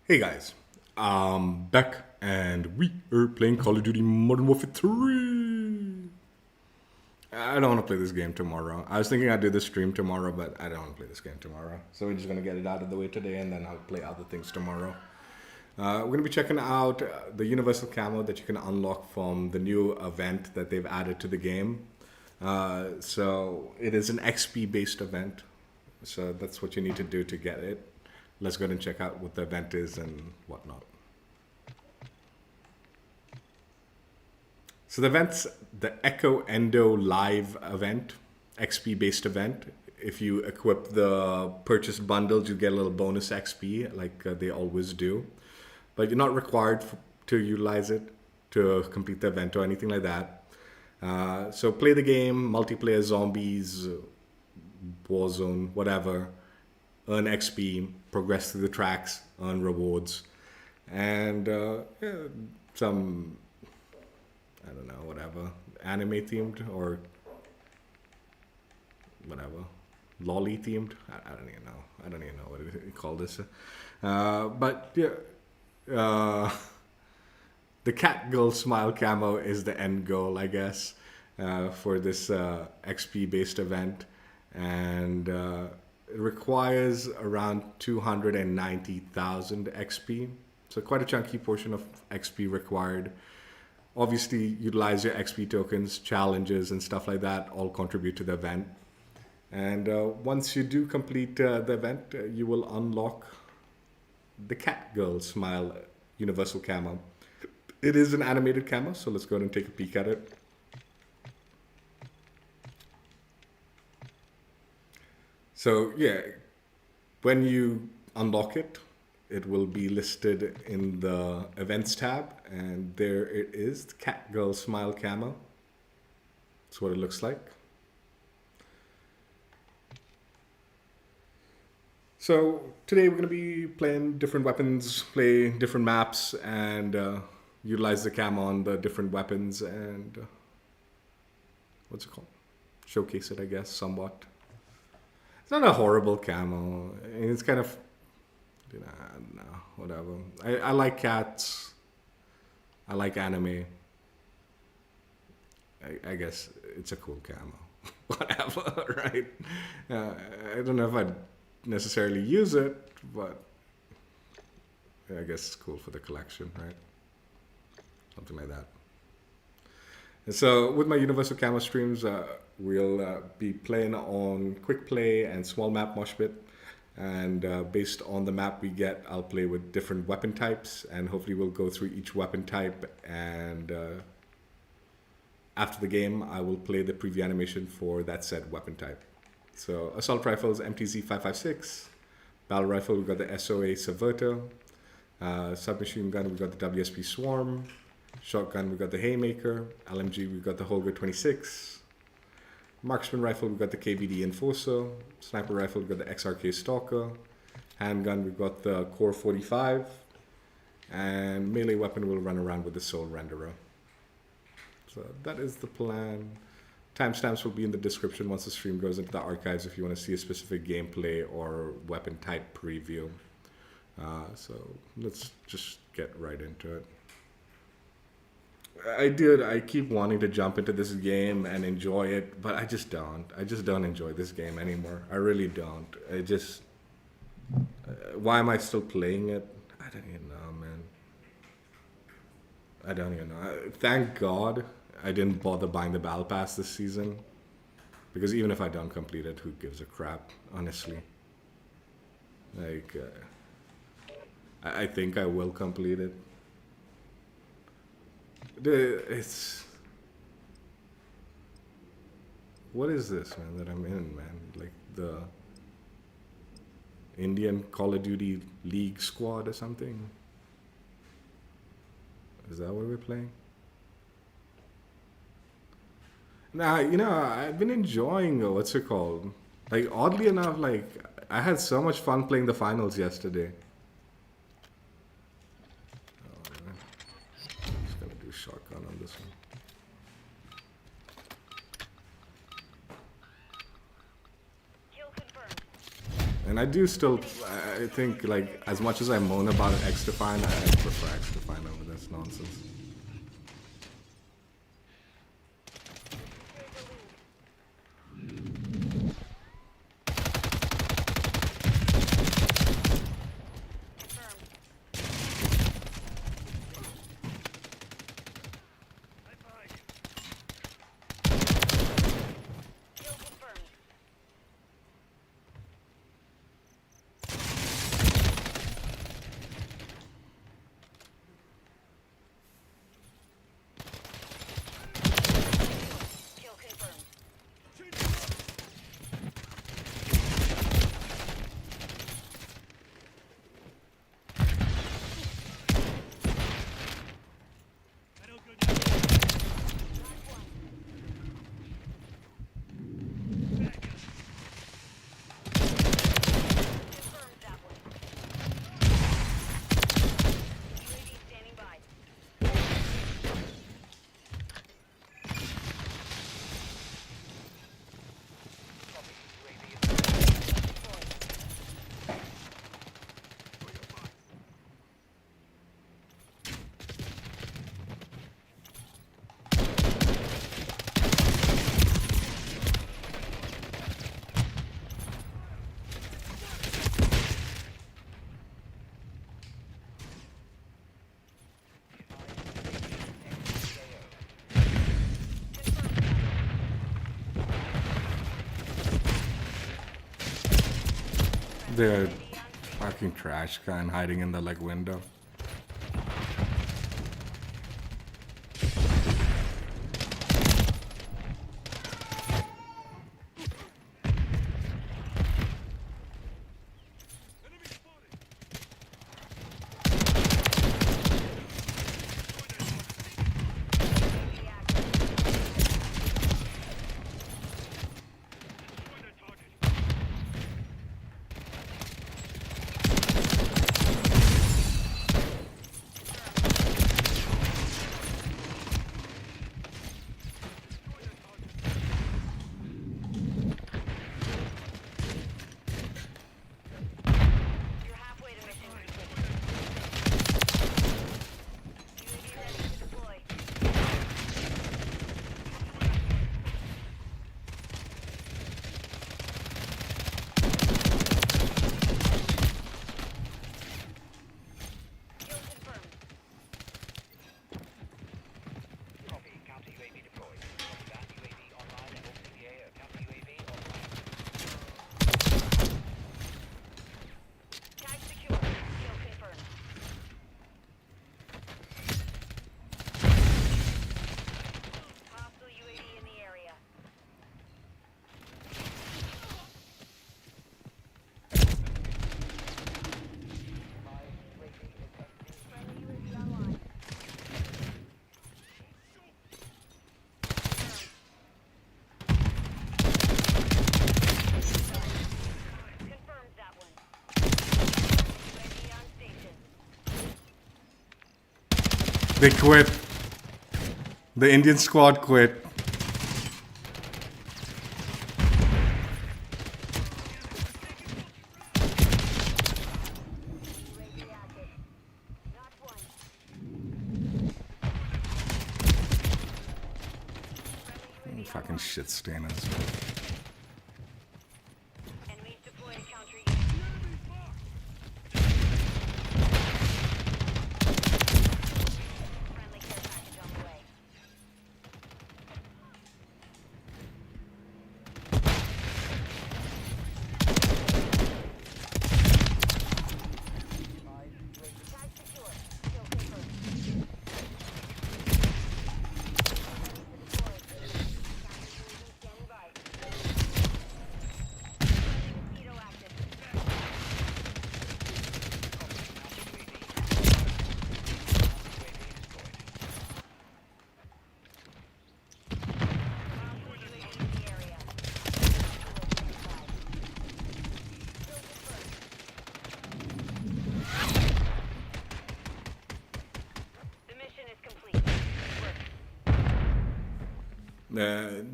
Hey guys, I'm back and we are playing Call of Duty Modern Warfare 3. I don't want to play this game tomorrow. I was thinking I'd do the stream tomorrow, but I don't want to play this game tomorrow. So we're just going to get it out of the way today and then I'll play other things tomorrow. We're going to be checking out the universal camo that you can unlock from the new event that they've added to the game. So it is an XP based event. So that's what you need to do to get it. Let's go ahead and check out what the event is and whatnot. So the event's the Echo Endo live event, XP based event. If you equip the purchased bundles, you get a little bonus XP like they always do. But you're not required to utilize it to complete the event or anything like that. So play the game, multiplayer, zombies, Warzone, whatever. Earn XP, progress through the tracks, earn rewards, and some, I don't know, whatever, anime themed or whatever, lolly themed. I don't even know. I don't even know what you call this. But yeah, the cat girl smile camo is the end goal, I guess, for this XP based event, and it requires around 290,000 XP. So quite a chunky portion of XP required. Obviously, utilize your XP tokens, challenges, and stuff like that all contribute to the event. And once you do complete the event, you will unlock the cat girl smile universal camo. It is an animated camo, so let's go ahead and take a peek at it. So yeah, when you unlock it, it will be listed in the events tab, and there it is, the cat girl smile camo. That's what it looks like. So today we're going to be playing different weapons, play different maps, and utilize the camo on the different weapons and what's it called? Showcase it, I guess, somewhat. It's not a horrible camo. It's kind of, I don't know, whatever. I like cats. I like anime. I guess it's a cool camo. Whatever, right? I don't know if I'd necessarily use it, but I guess it's cool for the collection, right? Something like that. And so with my Universal Camo streams, we'll be playing on quick play and small map mosh pit. And based on the map we get, I'll play with different weapon types, and hopefully we'll go through each weapon type. And after the game, I will play the preview animation for that said weapon type. So assault rifles, MTZ-556. Battle rifle, we've got the SOA Subverter. Submachine gun, we've got the WSP Swarm. Shotgun, we've got the Haymaker. LMG, we've got the Holger 26. Marksman rifle, we've got the KVD Enforcer. Sniper rifle, we've got the XRK Stalker. Handgun, we've got the Core 45. And melee weapon, we'll run around with the Soul Renderer. So that is the plan. Timestamps will be in the description once the stream goes into the archives if you want to see a specific gameplay or weapon type preview. So let's just get right into it. I keep wanting to jump into this game and enjoy it, but I just don't. I just don't enjoy this game anymore. I really don't. I just... why am I still playing it? I don't even know, man. I don't even know. Thank God I didn't bother buying the Battle Pass this season. Because even if I don't complete it, who gives a crap, honestly. Like, I think I will complete it. It's... what is this, man, that I'm in, man? Like the Indian Call of Duty League squad or something? Is that what we're playing? Nah, you know, I've been enjoying, what's it called? Like, oddly enough, like, I had so much fun playing the finals yesterday. Shotgun on this one. Kill confirmed. And I do still, I think, like, as much as I moan about X-Define, I prefer X-Define over this nonsense. The fucking trash can hiding in the like window. They quit. The Indian squad quit. Fucking shit stainers.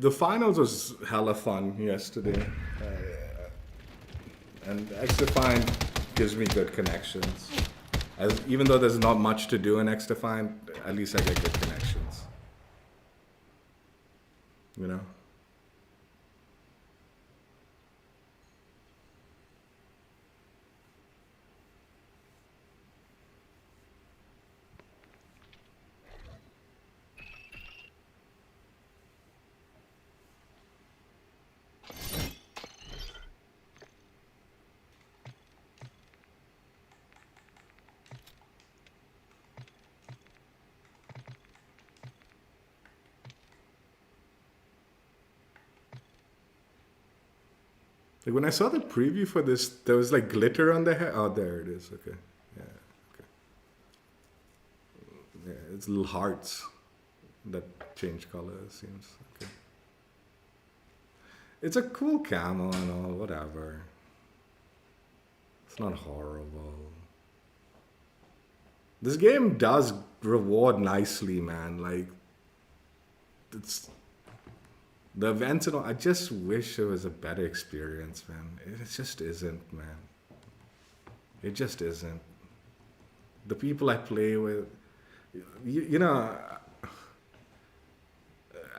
The finals was hella fun yesterday. And X-Defined gives me good connections. Even though there's not much to do in X-Defined, at least I get good connections. You know? Like when I saw the preview for this, there was like glitter on the hair. Oh, there it is. Okay. Yeah. Okay. Yeah, it's little hearts that change color, it seems. Okay. It's a cool camo and all, whatever. It's not horrible. This game does reward nicely, man. Like, it's... The events and all, I just wish it was a better experience, man. It just isn't, man. It just isn't. The people I play with, you know,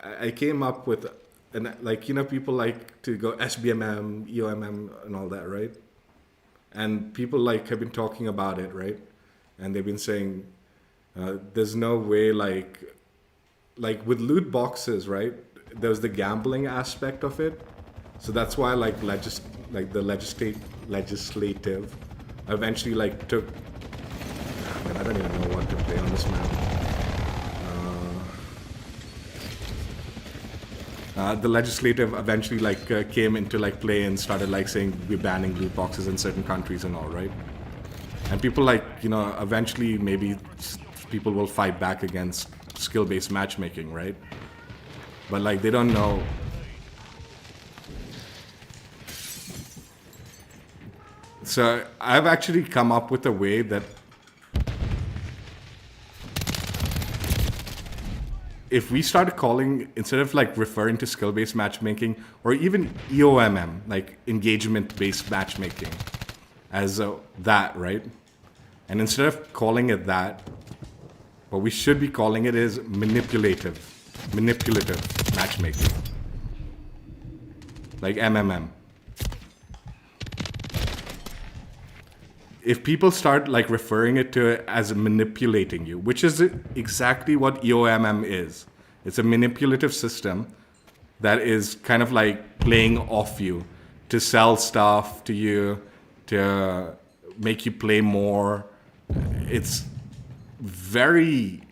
I came up with, and like, you know, people like to go SBMM, EOMM and all that, right? And people like have been talking about it, right? And they've been saying, there's no way, like with loot boxes, right? There's the gambling aspect of it, so that's why like the legislative eventually like took. Man, I don't even know what to play on this map. The legislative eventually like came into like play and started like saying we're banning loot boxes in certain countries and all, right? And people like, you know, eventually maybe people will fight back against skill-based matchmaking, right? But like they don't know. So I've actually come up with a way that if we started calling, instead of like referring to skill-based matchmaking or even EOMM, like engagement-based matchmaking, as that, right? And instead of calling it that, what we should be calling it is manipulative matchmaking, like MMM. If people start like referring it to it as manipulating you, which is exactly what EOMM is. It's a manipulative system that is kind of like playing off you to sell stuff to you, to make you play more. It's very...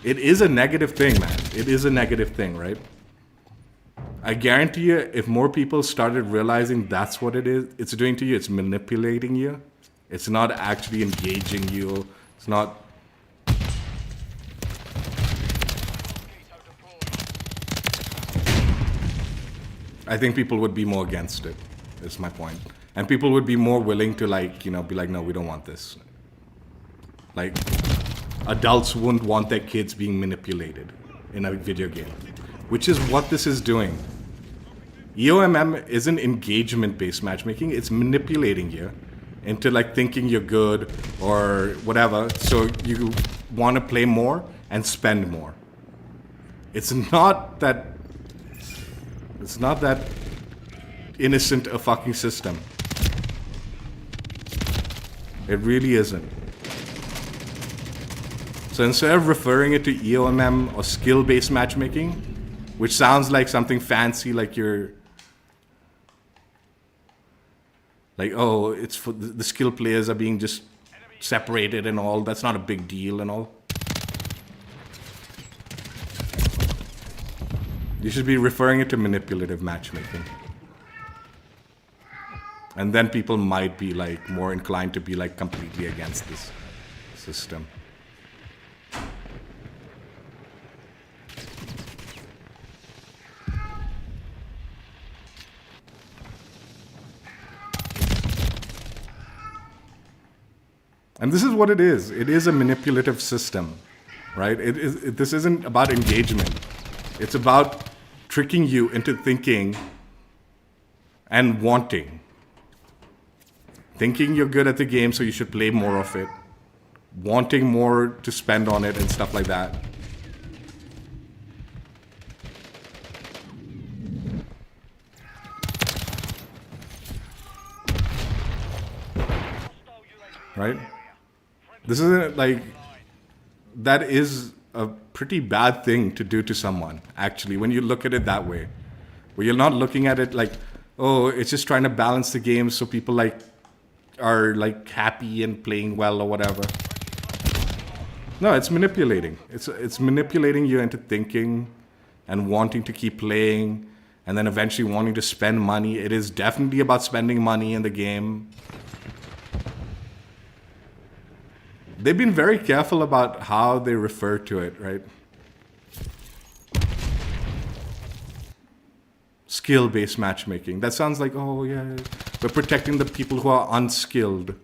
It is a negative thing, man. It is a negative thing, right? I guarantee you, if more people started realizing that's what it is, it's doing to you, it's manipulating you. It's not actually engaging you. It's not... I think people would be more against it, is my point. And people would be more willing to like, you know, be like, no, we don't want this. Like... Adults wouldn't want their kids being manipulated in a video game, which is what this is doing. EOMM isn't engagement-based matchmaking, it's manipulating you into like thinking you're good or whatever, so you want to play more and spend more. It's not that innocent a fucking system. It really isn't. So instead of referring it to EOMM or skill-based matchmaking, which sounds like something fancy, like you're like, oh, it's for the skill players are being just separated and all, that's not a big deal and all. You should be referring it to manipulative matchmaking. And then people might be like more inclined to be like completely against this system. And this is what it is. It is a manipulative system, right? This isn't about engagement. It's about tricking you into thinking and wanting. thinking you're good at the game, so you should play more of it, wanting more to spend on it and stuff like that. Right? This isn't like, that is a pretty bad thing to do to someone, actually, when you look at it that way. Where you're not looking at it like, oh, it's just trying to balance the game so people like are like happy and playing well or whatever. No, it's manipulating. It's manipulating you into thinking and wanting to keep playing and then eventually wanting to spend money. It is definitely about spending money in the game. They've been very careful about how they refer to it, right? Skill-based matchmaking. That sounds like, oh yeah, we're protecting the people who are unskilled.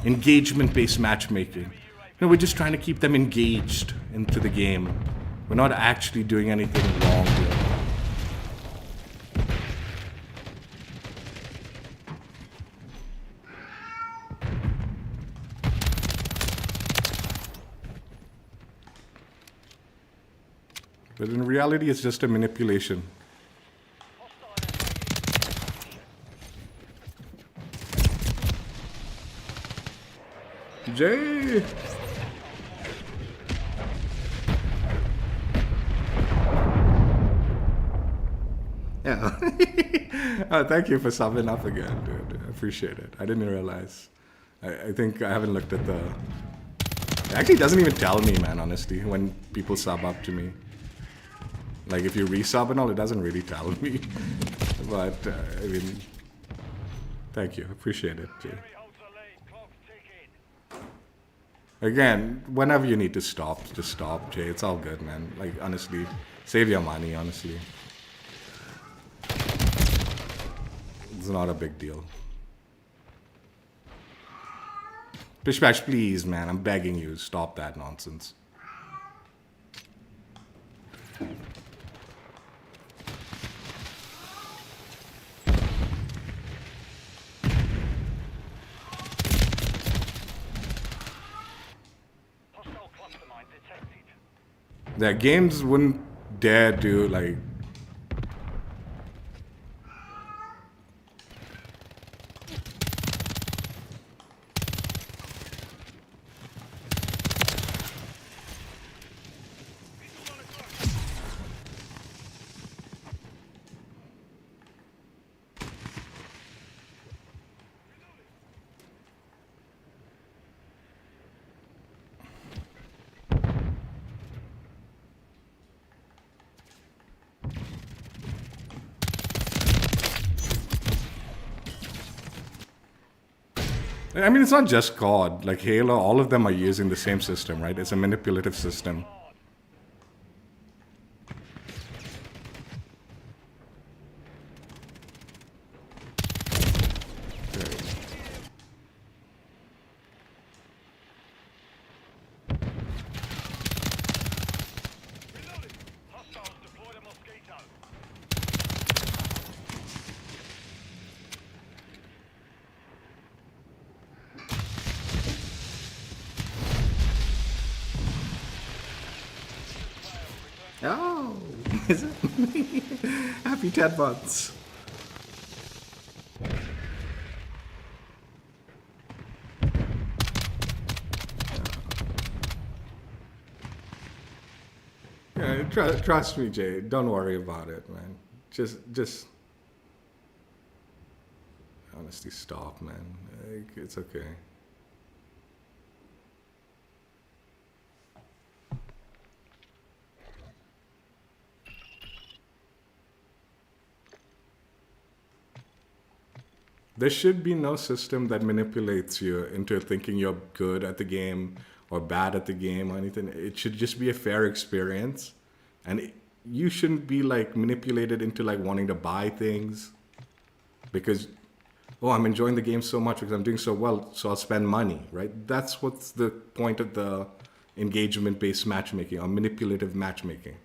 Engagement-based matchmaking. No, we're just trying to keep them engaged into the game. We're not actually doing anything wrong here. But in reality, it's just a manipulation. Jay! Yeah. Oh, thank you for subbing up again, dude. I appreciate it. I didn't realize. I think I haven't looked at the... It actually doesn't even tell me, man, honestly, when people sub up to me. Like, if you resub and all, it doesn't really tell me. But, I mean... Thank you. Appreciate it, Jay. Again, whenever you need to stop, just stop, Jay. It's all good, man. Like, honestly, save your money, honestly. It's not a big deal. Pishpash, please, man. I'm begging you. Stop that nonsense. Yeah, games wouldn't dare do, like... I mean, it's not just COD. Like Halo, all of them are using the same system, right? It's a manipulative system. Oh, is it? Happy 10 months. Yeah, trust me, Jay. Don't worry about it, man. Just honestly, stop, man. Like, it's okay. There should be no system that manipulates you into thinking you're good at the game or bad at the game or anything. It should just be a fair experience. And you shouldn't be like manipulated into like wanting to buy things because, oh, I'm enjoying the game so much because I'm doing so well, so I'll spend money, right? That's what's the point of the engagement-based matchmaking or manipulative matchmaking.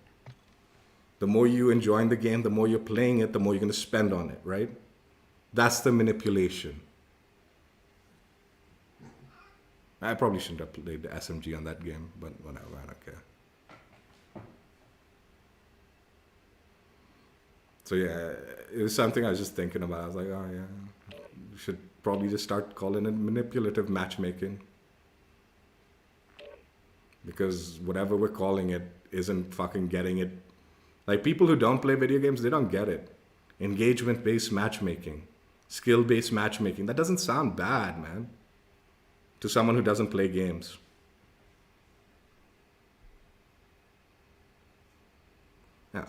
The more you enjoying the game, the more you're playing it, the more you're going to spend on it, right? That's the manipulation. I probably shouldn't have played the SMG on that game, but whatever, I don't care. So yeah, it was something I was just thinking about. I was like, oh yeah, we should probably just start calling it manipulative matchmaking. Because whatever we're calling it isn't fucking getting it. Like, people who don't play video games, they don't get it. Engagement-based matchmaking. Skill-based matchmaking. That doesn't sound bad, man. To someone who doesn't play games. Yeah.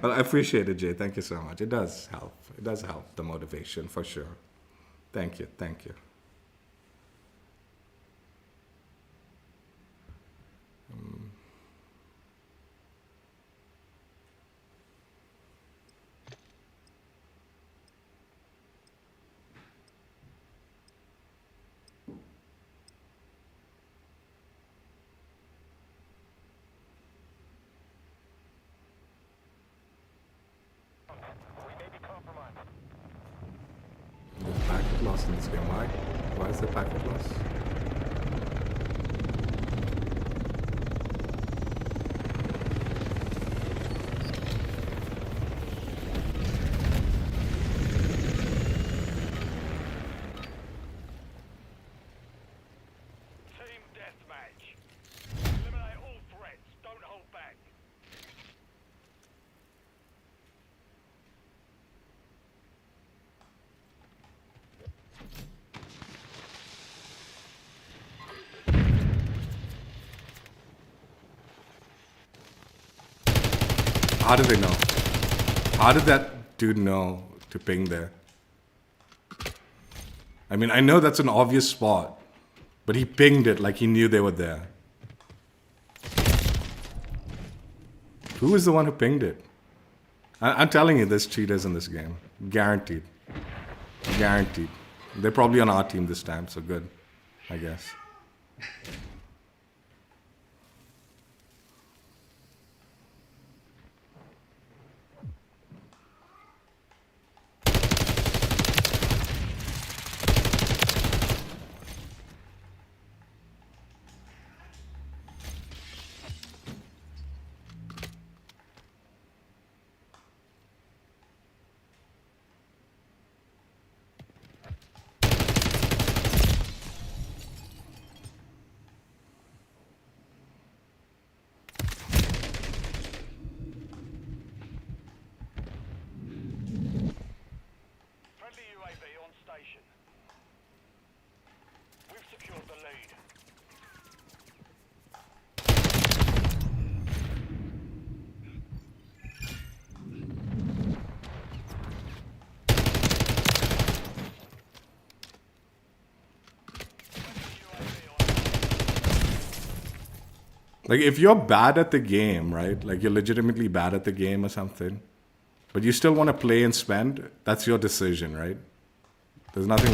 Well, I appreciate it, Jay. Thank you so much. It does help. It does help the motivation, for sure. Thank you. Thank you. There's packet loss in this game. Why? Why is there packet loss? Team deathmatch. Eliminate all threats. Don't hold back. How did they know? How did that dude know to ping there? I mean, I know that's an obvious spot, but he pinged it like he knew they were there. Who is the one who pinged it? I'm telling you, there's cheaters in this game. Guaranteed. Guaranteed. They're probably on our team this time, so good, I guess. Friendly UAV on station. We've secured the lead. Like, if you're bad at the game, right? Like, you're legitimately bad at the game or something, but you still want to play and spend, that's your decision, right? There's nothing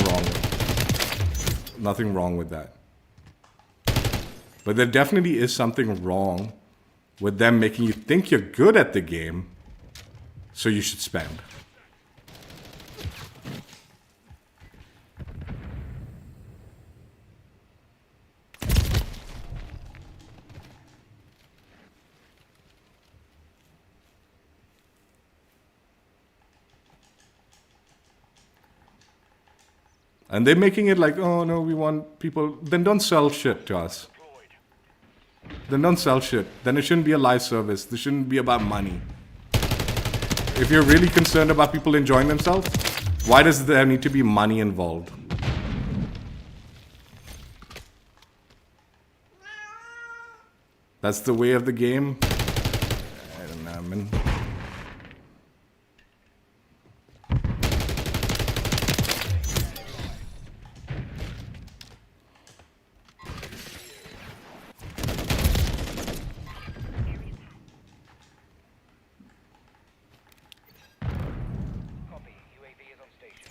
wrong with that. But there definitely is something wrong with them making you think you're good at the game, so you should spend. And they're making it like, oh no, we want people. Then don't sell shit to us. Then don't sell shit. Then it shouldn't be a live service. This shouldn't be about money. If you're really concerned about people enjoying themselves, why does there need to be money involved? That's the way of the game. I don't know, man. Copy. UAV is on station.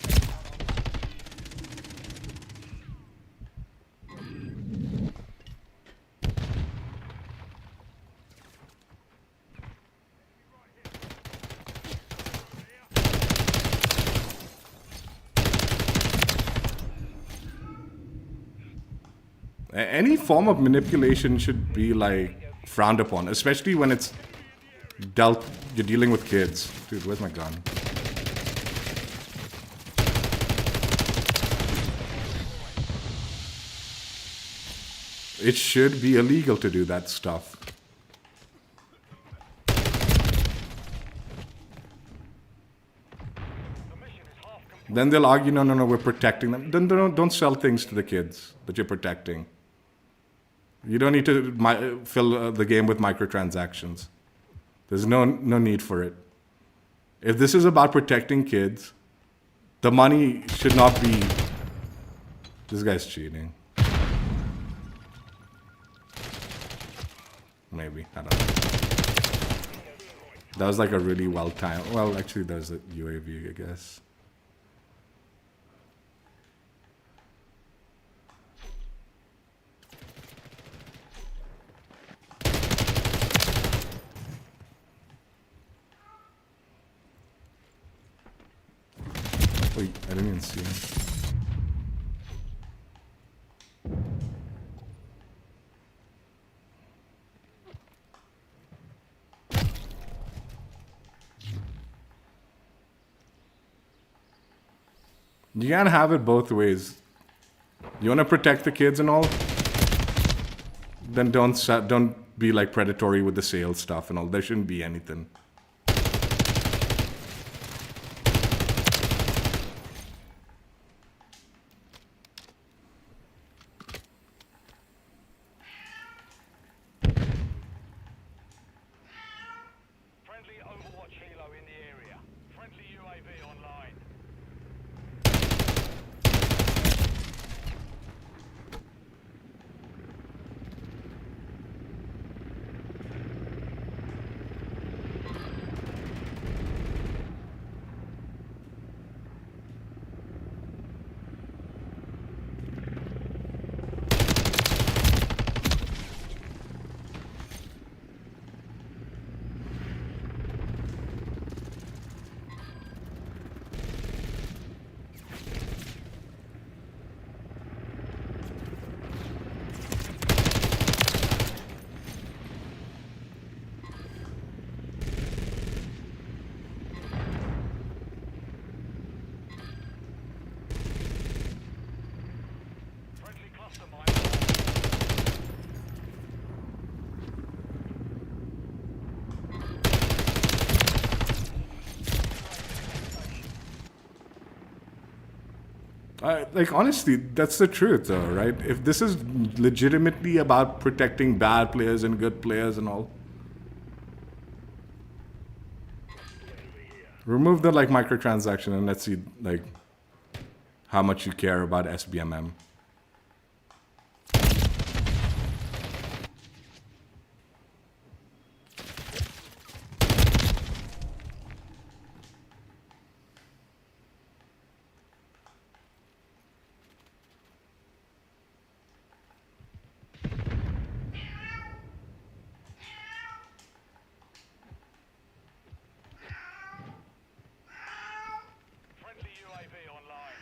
Any form of manipulation should be like frowned upon, especially when it's you're dealing with kids. Dude, where's my gun? It should be illegal to do that stuff. Then they'll argue, no, we're protecting them. Then don't sell things to the kids that you're protecting. You don't need to fill the game with microtransactions. There's no need for it. If this is about protecting kids, the money should not be... This guy's cheating. Maybe, I don't know. That was like a really well timed... Well, actually there's a UAV, I guess. Wait, I didn't even see him. You can't have it both ways. You want to protect the kids and all? Then don't be like predatory with the sales stuff and all. There shouldn't be anything. Friendly Overwatch helo in the area. Friendly UAV online. Friendly cluster mine. Like, honestly, that's the truth, though, right? If this is legitimately about protecting bad players and good players and all, remove the, like, microtransaction and let's see, like, how much you care about SBMM. Friendly UAV online.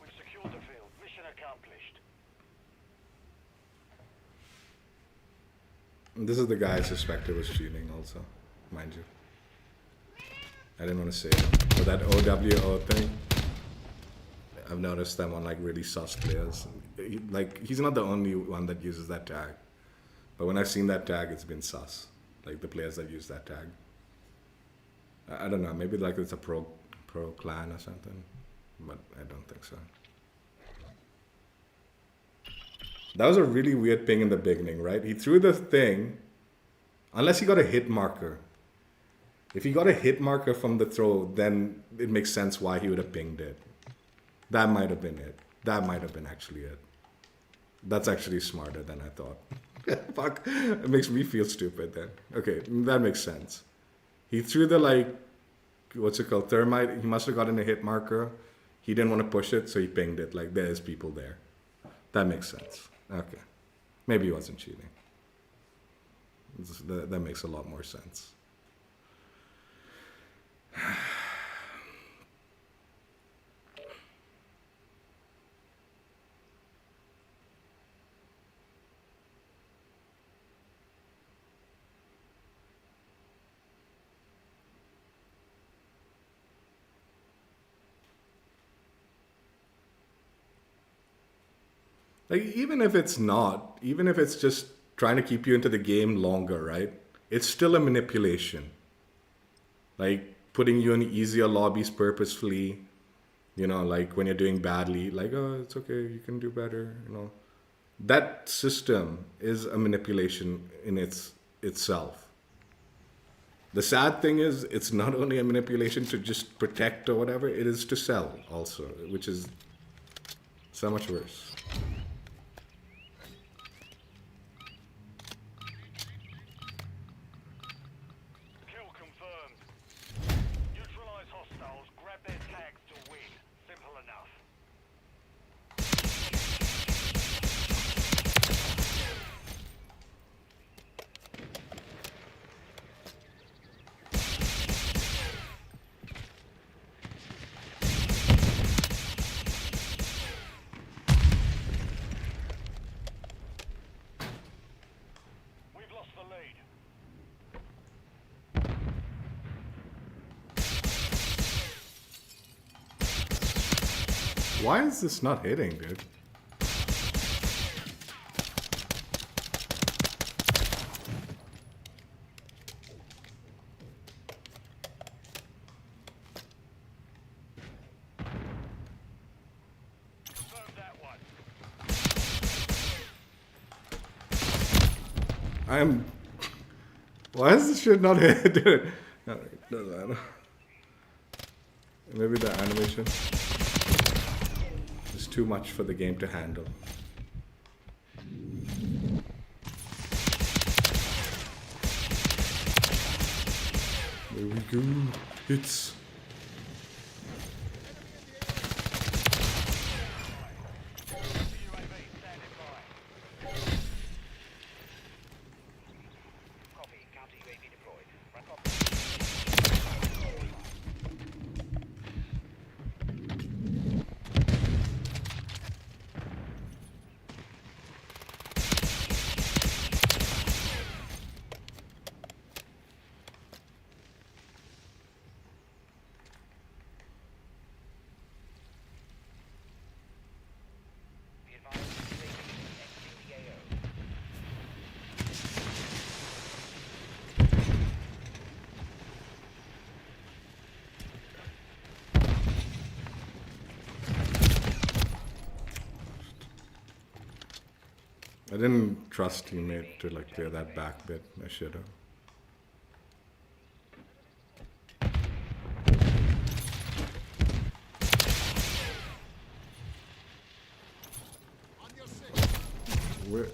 We've secured the field. Mission accomplished. This is the guy I suspected was cheating also, mind you. I didn't want to say it. But that OWO thing, I've noticed them on like really sus players. He's not the only one that uses that tag. But when I've seen that tag, it's been sus. Like the players that use that tag. I don't know, maybe like it's a pro clan or something. But I don't think so. That was a really weird ping in the beginning, right? He threw the thing, unless he got a hit marker. If he got a hit marker from the throw, then it makes sense why he would have pinged it. That might have been it. That might have been actually it. That's actually smarter than I thought. Fuck, it makes me feel stupid then. Okay, that makes sense. He threw the like, what's it called, thermite. He must have gotten a hit marker. He didn't want to push it, so he pinged it. Like there's people there. That makes sense. Okay, maybe he wasn't cheating. That makes a lot more sense. Like even if it's not, even if it's just trying to keep you into the game longer, right? It's still a manipulation. Like putting you in easier lobbies purposefully, you know, like when you're doing badly, like, oh, it's okay, you can do better, you know. That system is a manipulation in itself. The sad thing is it's not only a manipulation to just protect or whatever, it is to sell also, which is so much worse. Why is this not hitting, dude? Why is this shit not hit, dude? No, doesn't matter. Maybe the animation is too much for the game to handle. There we go. Hits. I didn't trust teammate to like clear that back bit. I should have. Where?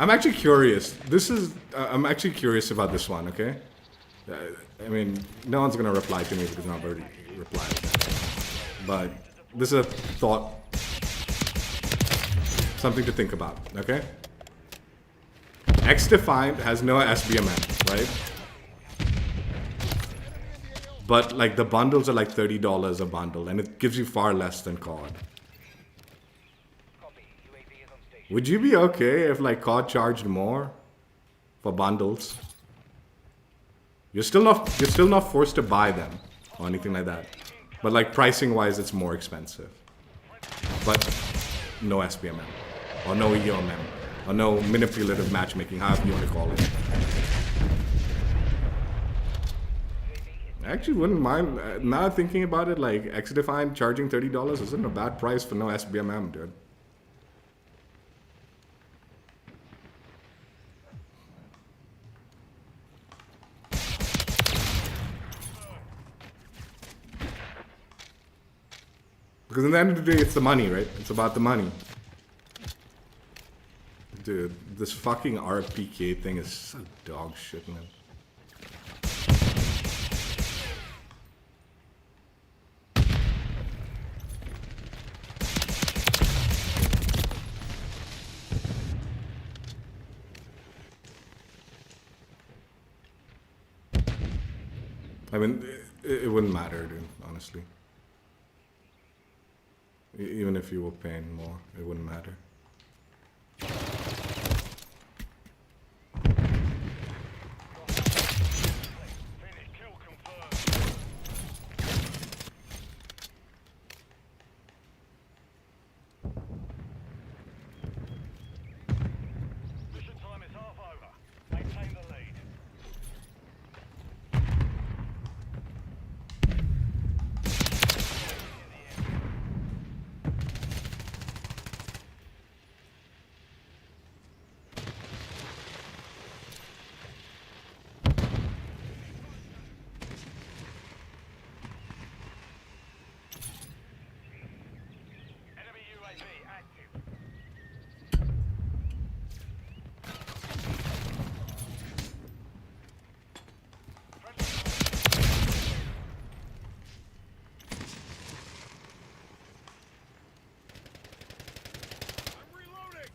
I'm actually curious. I'm actually curious about this one, okay? I mean, no one's gonna reply to me because I've already replied. But this is a thought, something to think about, okay? X-Defined has no SBMM, right? But like the bundles are like $30 a bundle, and it gives you far less than COD. Would you be okay if like COD charged more for bundles? You're still not forced to buy them or anything like that. But like pricing wise it's more expensive. But no SBMM or no EOMM or no manipulative matchmaking, however you want to call it. I actually wouldn't mind, now thinking about it, like X-Define charging $30 isn't a bad price for no SBMM, dude. Because at the end of the day, it's the money, right? It's about the money. Dude, this fucking RPK thing is so dog shit, man. I mean, it wouldn't matter, dude, honestly. Even if you were paying more, it wouldn't matter. Finish. Kill confirmed. Mission time is half over. Maintain the lead. Enemy UAV active. I'm reloading.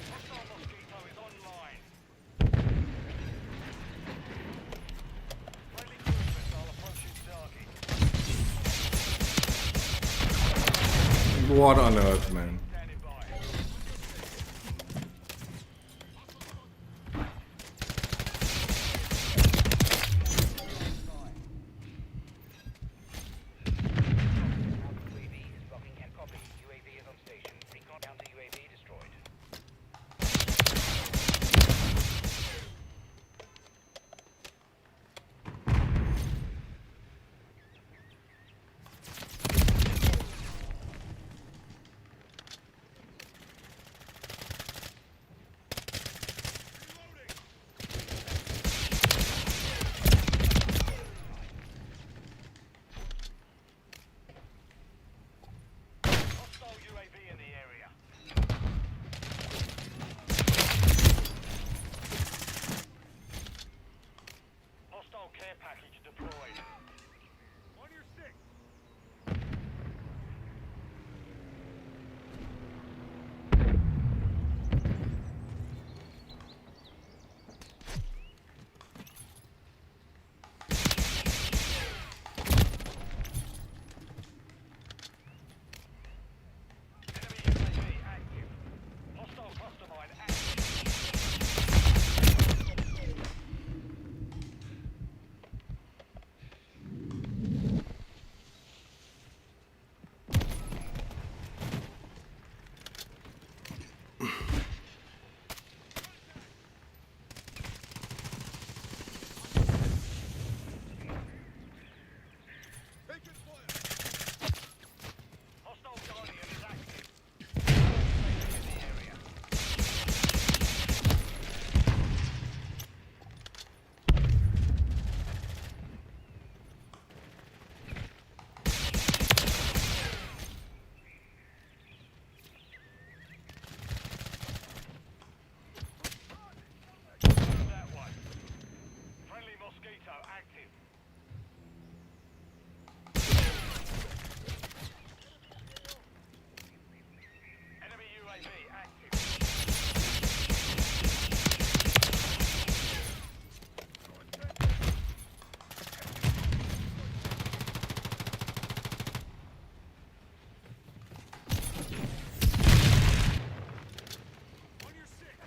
Hostile Mosquito is online. Friendly cruise missile approaching target. What on earth, man? Standing by. UAV is blocking and copy. UAV is on station. Recon counter UAV destroyed. Hostile UAV in the area. Hostile care package deployed. On your six. Enemy UAV active. Hostile cluster mine active. Hostile Guardian is active. In the area. That one. Friendly Mosquito active. Enemy UAV active. On your six.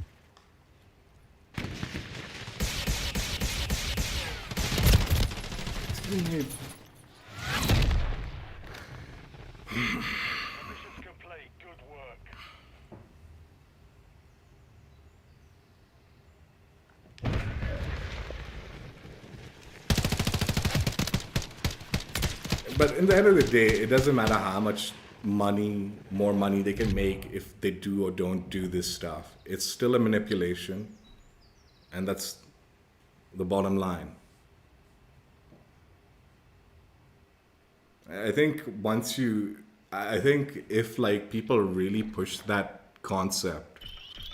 But in the end of the day, it doesn't matter how much more money they can make if they do or don't do this stuff. It's still a manipulation, and that's the bottom line. I think if like people really push that concept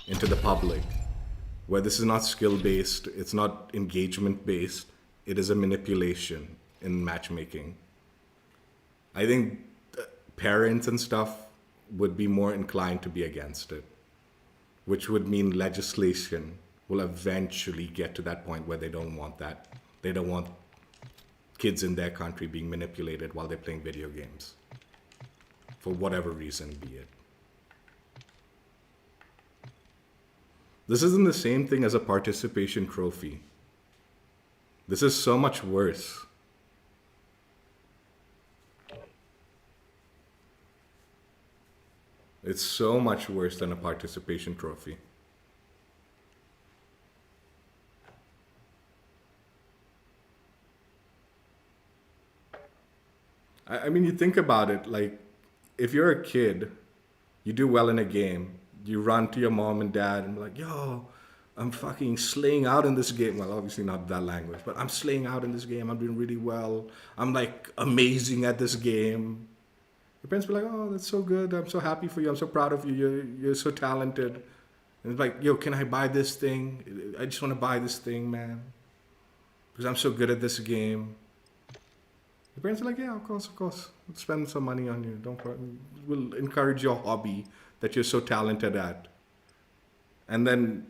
into the public, where this is not skill based, it's not engagement based, it is a manipulation in matchmaking. I think parents and stuff would be more inclined to be against it, which would mean legislation will eventually get to that point where they don't want that. They don't want kids in their country being manipulated while they're playing video games, for whatever reason be it. This isn't the same thing as a participation trophy. This is so much worse. It's so much worse than a participation trophy. I mean, you think about it, like, if you're a kid, you do well in a game, you run to your mom and dad and be like, yo, I'm fucking slaying out in this game. Well, obviously not that language, but I'm slaying out in this game. I'm doing really well. I'm like amazing at this game. Your parents be like, oh, that's so good. I'm so happy for you. I'm so proud of you. You're so talented. And it's like, yo, can I buy this thing? I just want to buy this thing, man, because I'm so good at this game. The parents are like, yeah, of course. We'll spend some money on you. We'll encourage your hobby that you're so talented at. And then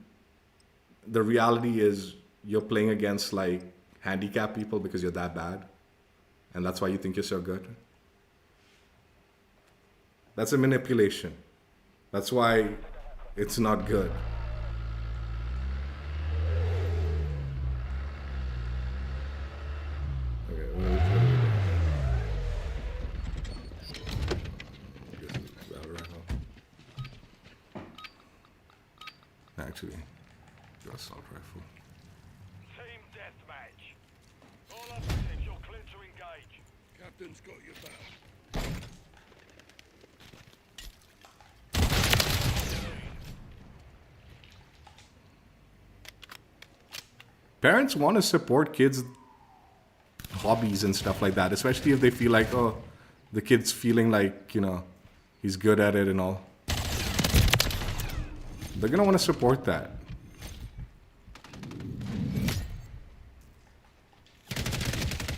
the reality is you're playing against like handicapped people because you're that bad. And that's why you think you're so good. That's a manipulation. That's why it's not good. Actually, your assault rifle. Team deathmatch. All operatives, you're clear to engage. Captain's got your back. Parents want to support kids' hobbies and stuff like that, especially if they feel like, oh, the kid's feeling like, you know, he's good at it and all. They're going to want to support that.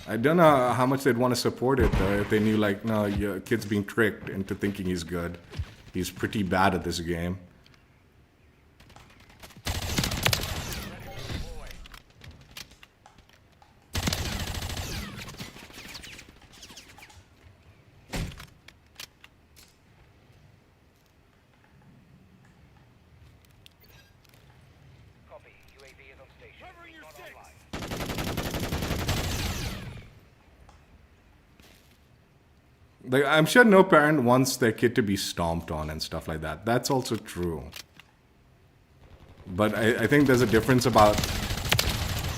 I don't know how much they'd want to support it, though, if they knew, like, no, your kid's being tricked into thinking he's good. He's pretty bad at this game. Copy. UAV is on station. Covering your Recon six. online. Like, I'm sure no parent wants their kid to be stomped on and stuff like that. That's also true. But I think there's a difference about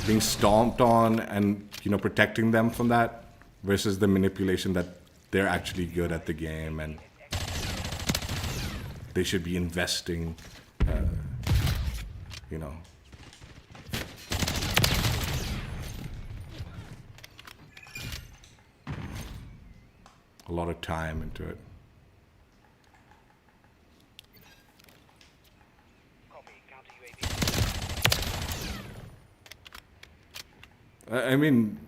being stomped on and, you know, protecting them from that versus the manipulation that they're actually good at the game and they should be investing, you know. A lot of time into it. Copy. Counter UAV. I mean,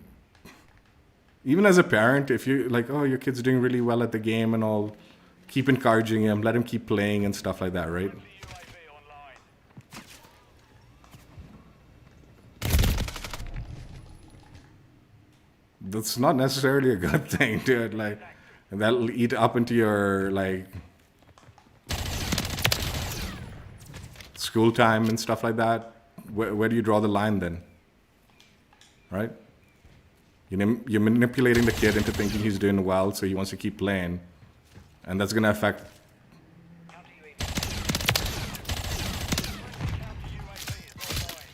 even as a parent, if you like, oh, your kid's doing really well at the game and all, keep encouraging him, let him keep playing and stuff like that, right? UAV online. That's not necessarily a good thing, dude. Like, that'll eat up into your, like, school time and stuff like that. Where do you draw the line then? Right? You're manipulating the kid into thinking he's doing well, so he wants to keep playing. And that's going to affect... Counter UAV. Counter UAV is online.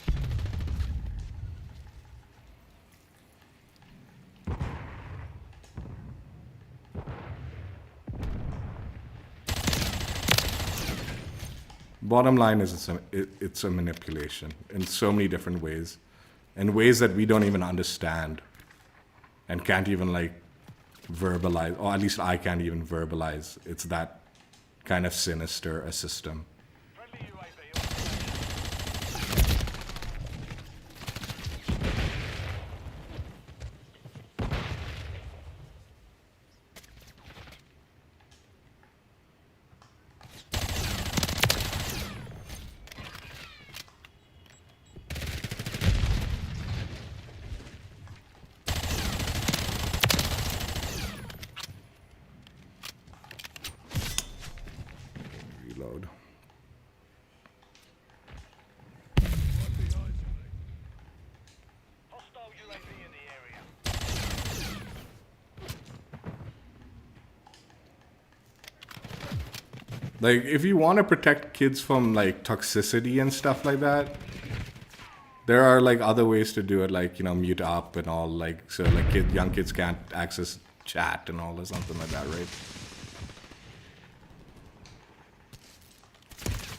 Bottom line is it's a manipulation in so many different ways, in ways that we don't even understand and can't even like verbalize, or at least I can't even verbalize. It's that kind of sinister a system. Friendly UAV on Reload. hostile UAV in the area. Like, if you want to protect kids from like toxicity and stuff like that, there are like other ways to do it, like, you know, mute up and all, like, so like young kids can't access chat and all or something like that, right?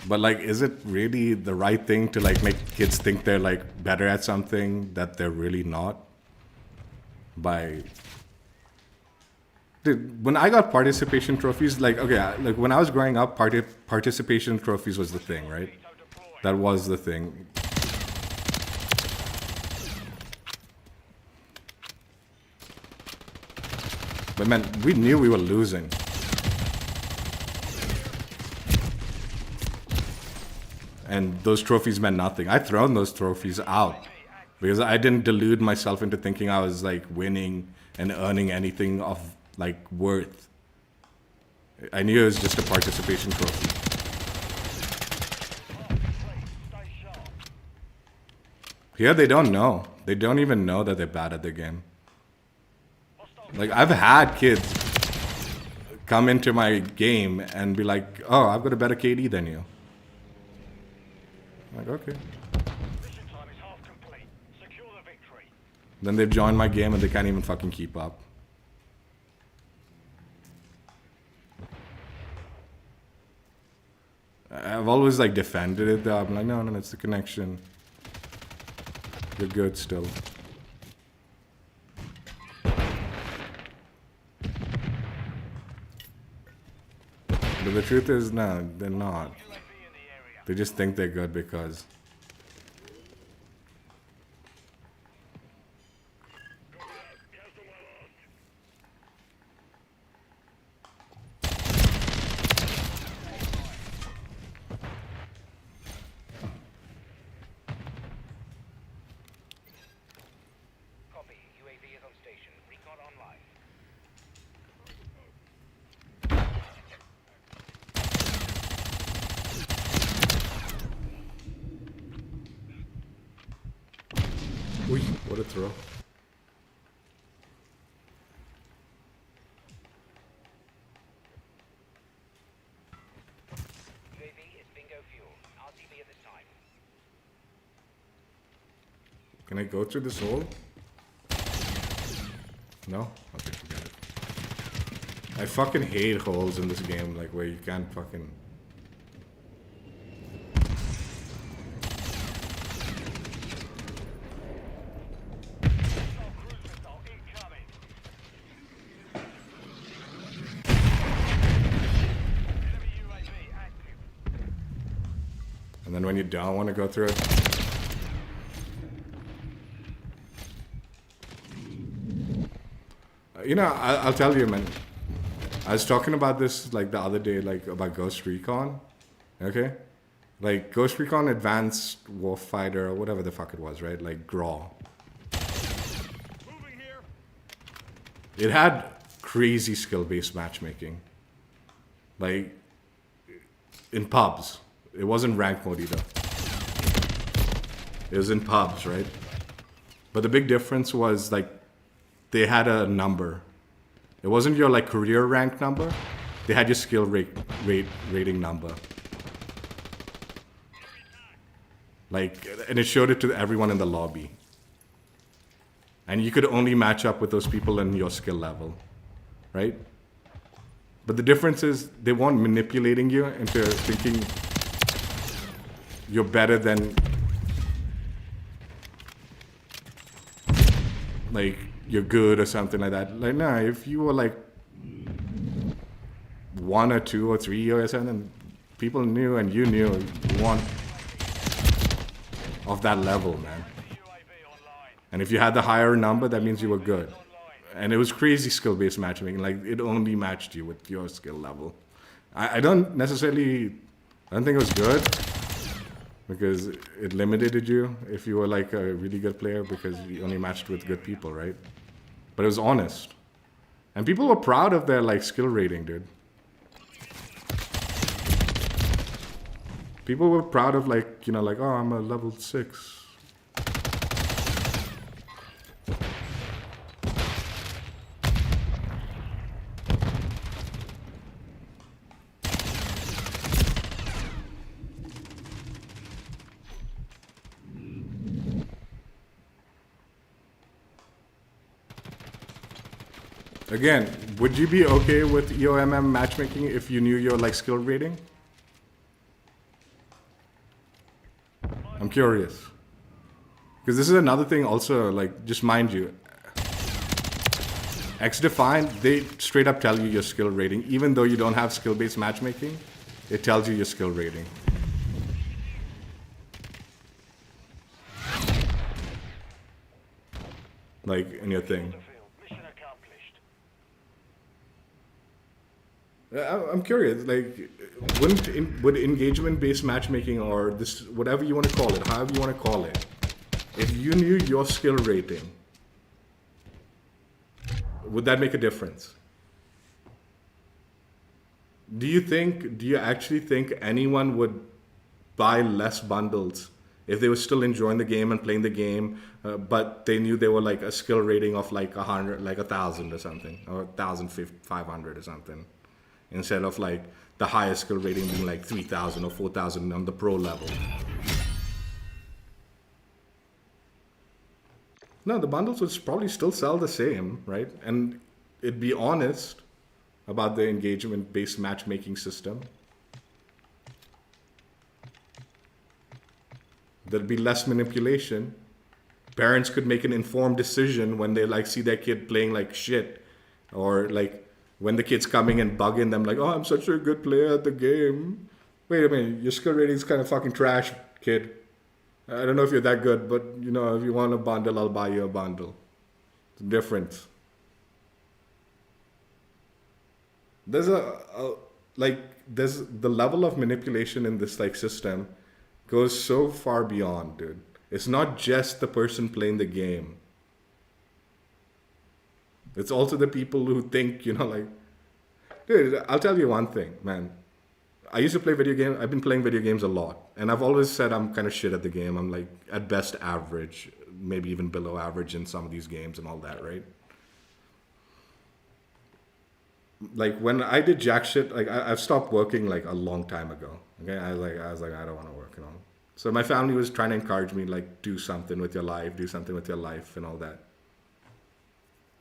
But like, is it really the right thing to like make kids think they're like better at something that they're really not? Dude, when I got participation trophies, like, okay, like when I was growing up, participation trophies was the thing, right? That was the thing. But man, we knew we were losing. And those trophies meant nothing. I thrown those trophies out because I didn't delude myself into thinking I was like winning and earning anything of like worth. I knew it was just a participation trophy. Stay sharp. Here they don't know. They don't even know that they're bad at the game. Like, I've had kids come into my game and be like, oh, I've got a better KD than you. I'm like, okay. Mission time is half complete. Secure the victory. Then they've joined my game and they can't even fucking keep up. I've always like defended it though. I'm like, no, it's the connection. You're good still. But the truth is, no, they're not. UAV in the area. They just think they're good because. Copy. UAV is on station. Recon online. Uy, what a throw. UAV is bingo fuel. RTB at this time. Can I go through this hole? No? Okay, forget it. I fucking hate holes in this game, like where you can't fucking. Hostile cruise missile incoming. Enemy UAV active. And then when you don't want to go through it. You know, I'll tell you, man. I was talking about this like the other day, like about Ghost Recon. Okay? Like Ghost Recon Advanced Warfighter or whatever the fuck it was, right? Like GRAW. Moving here. It had crazy skill-based matchmaking. Like in pubs. It wasn't rank mode either. It was in pubs, right? But the big difference was like they had a number. It wasn't your like career rank number. They had your skill rating number. Like, and it showed it to everyone in the lobby. And you could only match up with those people in your skill level, right? But the difference is they weren't manipulating you into thinking you're better than, like, you're good or something like that. Like, nah, if you were like 1 or 2 or 3 or something, people knew and you knew you want of that level, man. And if you had the higher number, that means you were good. And it was crazy skill-based matchmaking. Like, it only matched you with your skill level. I don't necessarily, I don't think it was good, because it limited you if you were like a really good player, because you only matched with good people, right? But it was honest. And people were proud of their like skill rating, dude. People were proud of like, you know, like, oh, I'm a level 6. Again, would you be okay with EOMM matchmaking if you knew your like skill rating? I'm curious. Because this is another thing also, like, just mind you, X-Defined, they straight up tell you your skill rating. Even though you don't have skill-based matchmaking, it tells you your skill rating. Like, in your thing. Mission accomplished. I'm curious, like, would engagement-based matchmaking, or this, whatever you want to call it, however you want to call it, if you knew your skill rating, would that make a difference? Do you actually think anyone would buy less bundles if they were still enjoying the game and playing the game, but they knew they were like a skill rating of like 100, like 1,000 or something, or 1,500 or something, instead of like the highest skill rating being like 3,000 or 4,000 on the pro level? No, the bundles would probably still sell the same, right? And it'd be honest about the engagement-based matchmaking system. There'd be less manipulation. Parents could make an informed decision when they like see their kid playing like shit, or like when the kid's coming and bugging them like, oh, I'm such a good player at the game. Wait a minute, your skill rating's kind of fucking trash, kid. I don't know if you're that good, but you know, if you want a bundle, I'll buy you a bundle. It's different. There's there's the level of manipulation in this like system goes so far beyond, dude. It's not just the person playing the game. It's also the people who think, you know, like, dude, I'll tell you one thing, man. I used to play video games. I've been playing video games a lot. And I've always said I'm kind of shit at the game. I'm like, at best, average. Maybe even below average in some of these games and all that, right? Like, when I did jack shit, like, I've stopped working, like, a long time ago. Okay? I was like, I don't want to work, you know? So my family was trying to encourage me, like, do something with your life, and all that.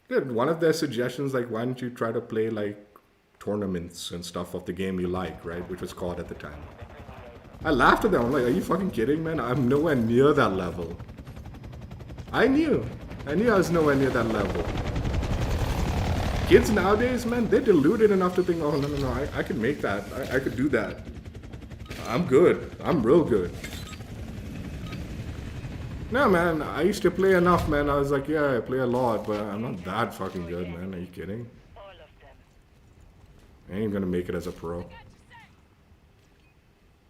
Dude, one of their suggestions, like, why don't you try to play, like, tournaments and stuff of the game you like, right? Which was COD at the time. I laughed at them. I'm like, are you fucking kidding, man? I'm nowhere near that level. I knew I was nowhere near that level. Kids nowadays, man, they're deluded enough to think, oh, no, I could make that. I could do that. I'm good. I'm real good. No, man, I used to play enough, man. I was like, yeah, I play a lot, but I'm not that fucking good, man. Are you kidding? I ain't gonna make it as a pro.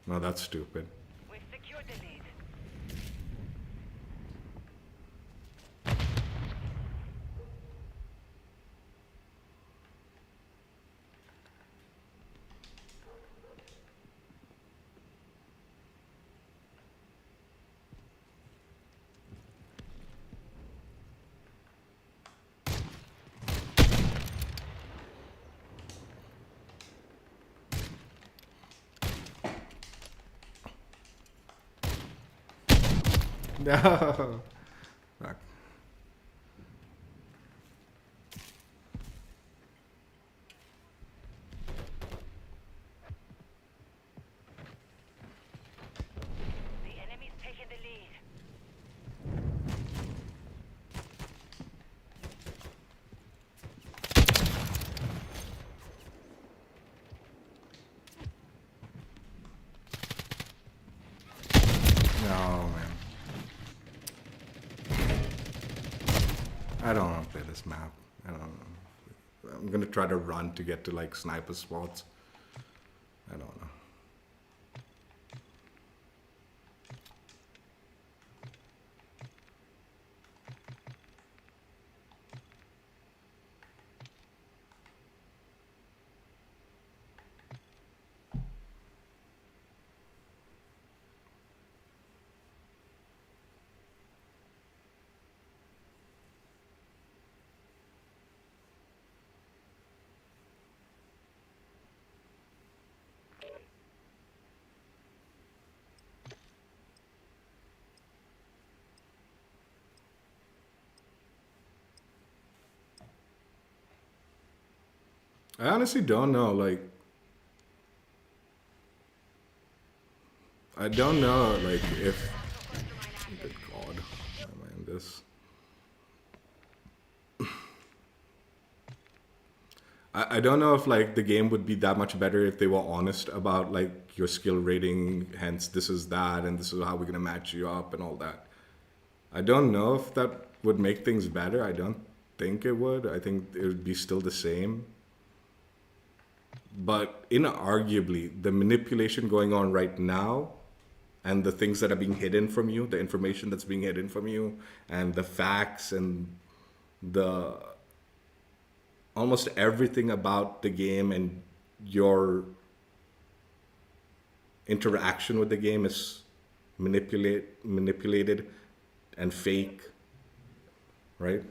No, that's stupid. We've secured the lead. No. Fuck. this map. I don't know. I'm gonna try to run to get to like sniper spots. I don't know. I honestly don't know, like, I don't know, like, if, good God, why am I in this? I don't know if, like, the game would be that much better if they were honest about, like, your skill rating, hence this is that, and this is how we're gonna match you up and all that. I don't know if that would make things better. I don't think it would. I think it would be still the same. But inarguably, the manipulation going on right now and the things that are being hidden from you, the information that's being hidden from you, and the facts and the almost everything about the game and your interaction with the game is manipulated and fake, right?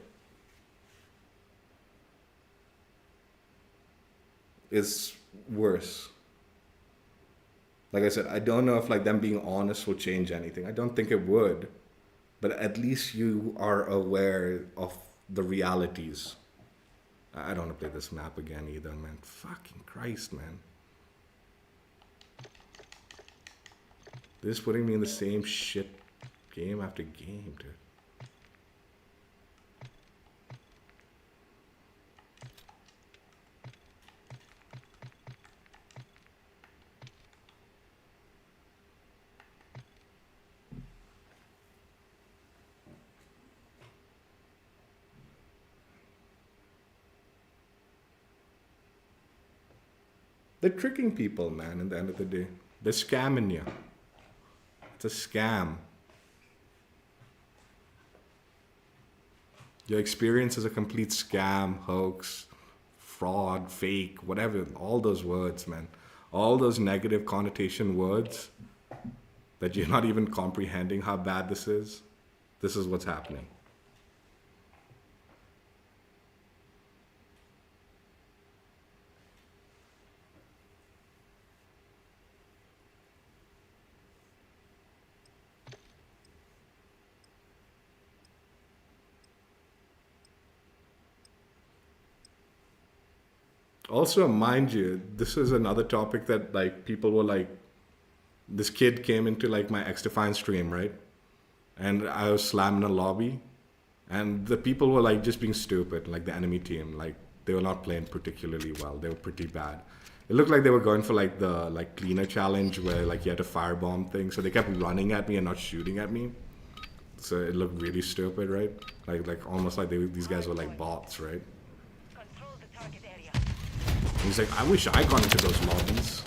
Is worse. Like I said, I don't know if like them being honest will change anything. I don't think it would, but at least you are aware of the realities. I don't want to play this map again either, man. Fucking Christ, man. They're just putting me in the same shit game after game, dude. They're tricking people, man, at the end of the day. They're scamming you. It's a scam. Your experience is a complete scam, hoax, fraud, fake, whatever. All those words, man. All those negative connotation words that you're not even comprehending how bad this is. This is what's happening. Also, mind you, this is another topic that like people were like, this kid came into like my XDefiant stream, right? And I was slamming a lobby, and the people were like just being stupid, like the enemy team, like they were not playing particularly well. They were pretty bad. It looked like they were going for like the like cleaner challenge where like you had a firebomb thing. So they kept running at me and not shooting at me. So it looked really stupid, right? Like almost like these guys were like bots, right? Control the target area. And he's like, I wish I got into those lobbies,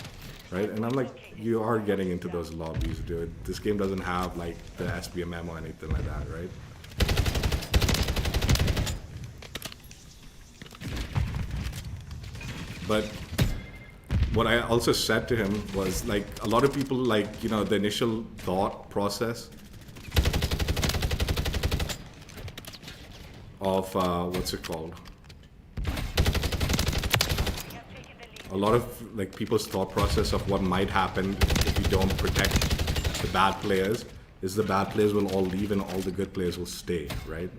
right? And I'm like, you are getting into those lobbies, dude. This game doesn't have like the SBMM or anything like that, right? But what I also said to him was like, a lot of people like, you know, the initial thought process of, what's it called? A lot of like people's thought process of what might happen if you don't protect the bad players is the bad players will all leave and all the good players will stay, right?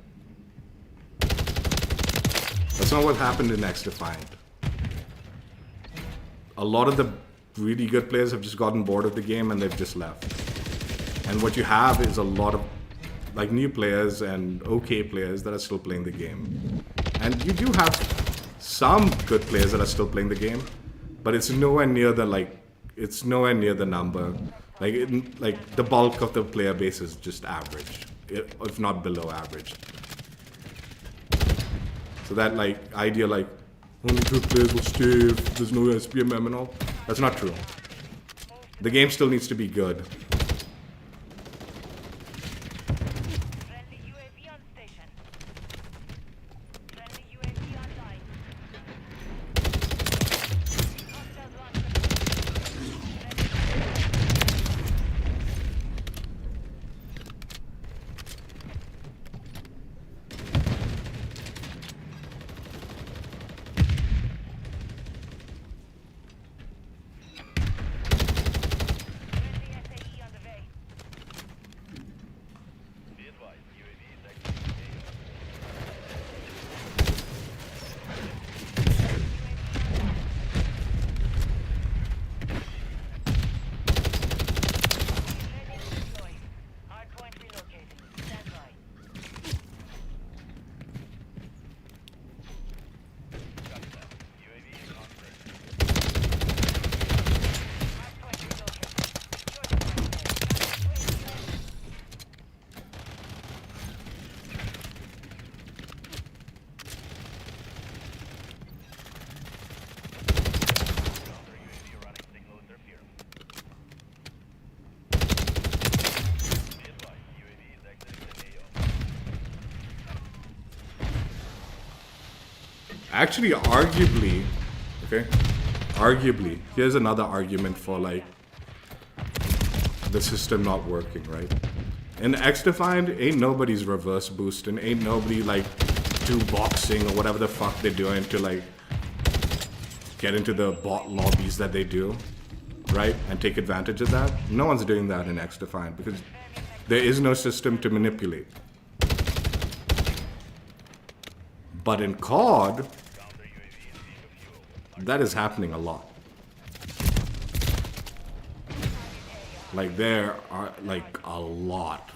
That's not what happened in XDefiant. A lot of the really good players have just gotten bored of the game and they've just left. And what you have is a lot of like new players and okay players that are still playing the game. And you do have some good players that are still playing the game, but it's nowhere near the number. Like the bulk of the player base is just average, if not below average. So that like idea like only 2 players will stay if there's no SPMM and all, that's not true. The game still needs to be good. Friendly UAV on station. Friendly UAV online. Hostiles launch friendly SAE on the way. Be advised, UAV is exiting the AO. Ready to deploy. Hardpoint relocated. Stand by. Copy that. UAV is on bridge. Hardpoint relocated. Secure the target area. Counter UAV running signal interference. Be advised, UAV is exiting the AO. Actually, arguably, okay, arguably, here's another argument for like the system not working, right? In X-Defined, ain't nobody's reverse boosting, ain't nobody like do boxing or whatever the fuck they're doing to like get into the bot lobbies that they do, right? And take advantage of that. No one's doing that in X-Defined because there is no system to manipulate. But in COD, Counter UAV is being fuel. that is happening a lot. Like there are like a lot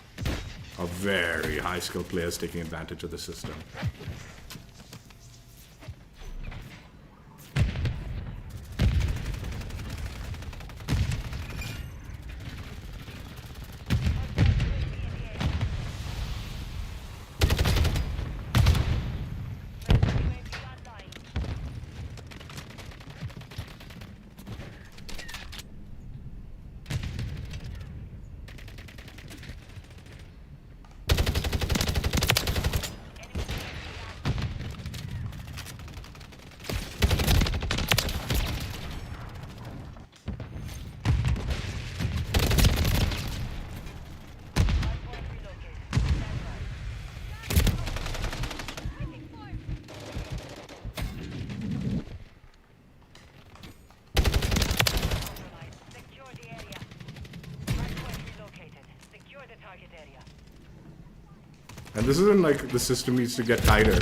of very high skilled players taking advantage of the system. Secure the area. Hardpoint relocated. Secure the target area. And this isn't like the system needs to get tighter.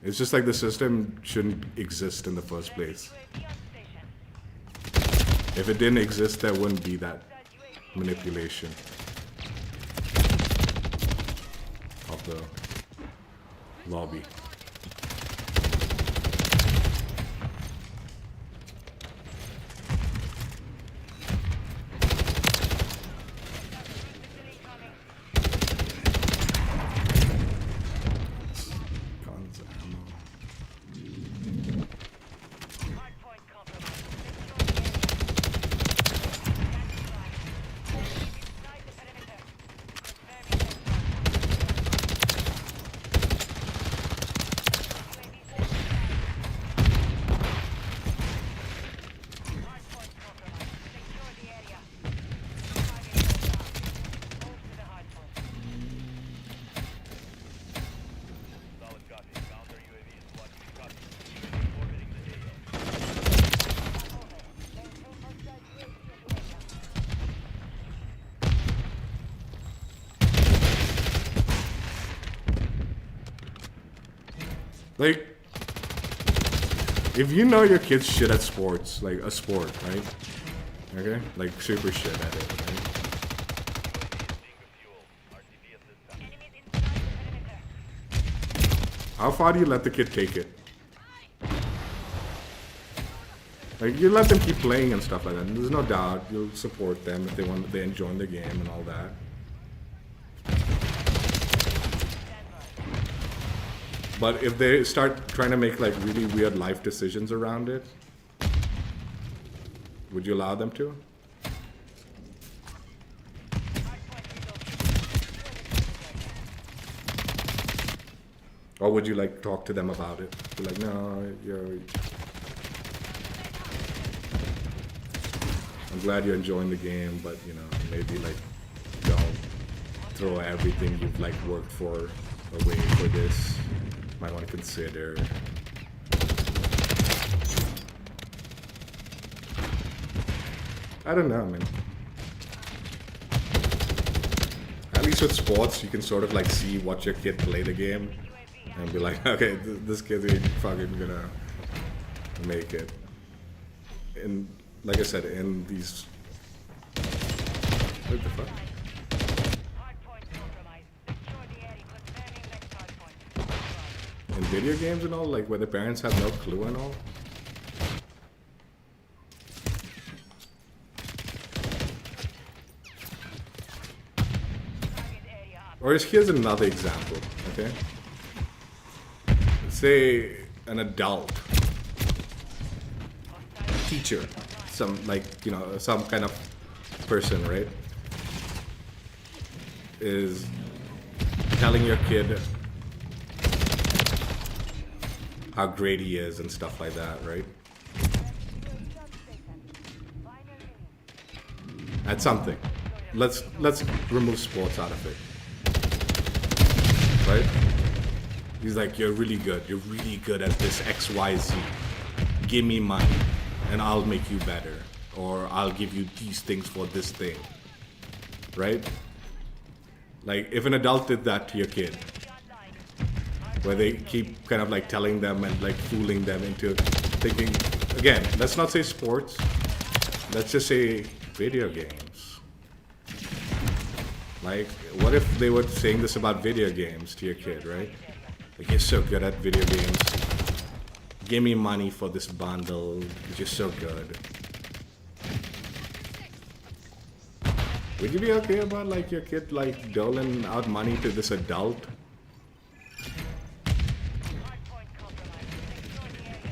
It's just like the system shouldn't exist in the first place. UAV on station. If it didn't exist, there wouldn't be that manipulation of the lobby. Guns, ammo. Hardpoint compromised. Secure the area. Standing by. Inside the perimeter. Confirming hardpoint compromised. Secure the area. Target is down. Move to the hardpoint. Solid copy. Counter UAV is watching copy. UAV orbiting the AO. Like, if you know your kid's shit at sports, like a sport, right? Okay? Like super shit at it, right? Being refueled. RTB at this time. Enemies inside the perimeter. How far do you let the kid take it? Like, you let them keep playing and stuff like that. And there's no doubt you'll support them if they enjoy the game and all that. But if they start trying to make like really weird life decisions around it, would you allow them to? Or would you like talk to them about it? Be like, no, I'm glad you're enjoying the game, but you know, maybe like don't throw everything you've like worked for away for this. Might want to consider. I don't know, man. At least with sports, you can sort of like see watch your kid play the game and be like, okay, this kid ain't fucking gonna make it. And like I said, in these, what the fuck? Hardpoint compromised. Secure the area. Confirming next hardpoint. In video games and all, like where the parents have no clue and all. Target area up. Or here's another example, okay? Say an adult teacher, some like, you know, some kind of person, right? Is telling your kid how great he is and stuff like that, right? At something. Let's remove sports out of it. Right? He's like, you're really good. You're really good at this XYZ. Give me money and I'll make you better. Or I'll give you these things for this thing. Right? Like, if an adult did that to your kid, where they keep kind of like telling them and like fooling them into thinking, again, let's not say sports, let's just say video games. Like, what if they were saying this about video games to your kid, right? Like, you're so good at video games. Give me money for this bundle. You're so good. Would you be okay about like your kid like doling out money to this adult? Hardpoint compromised. Secure the area.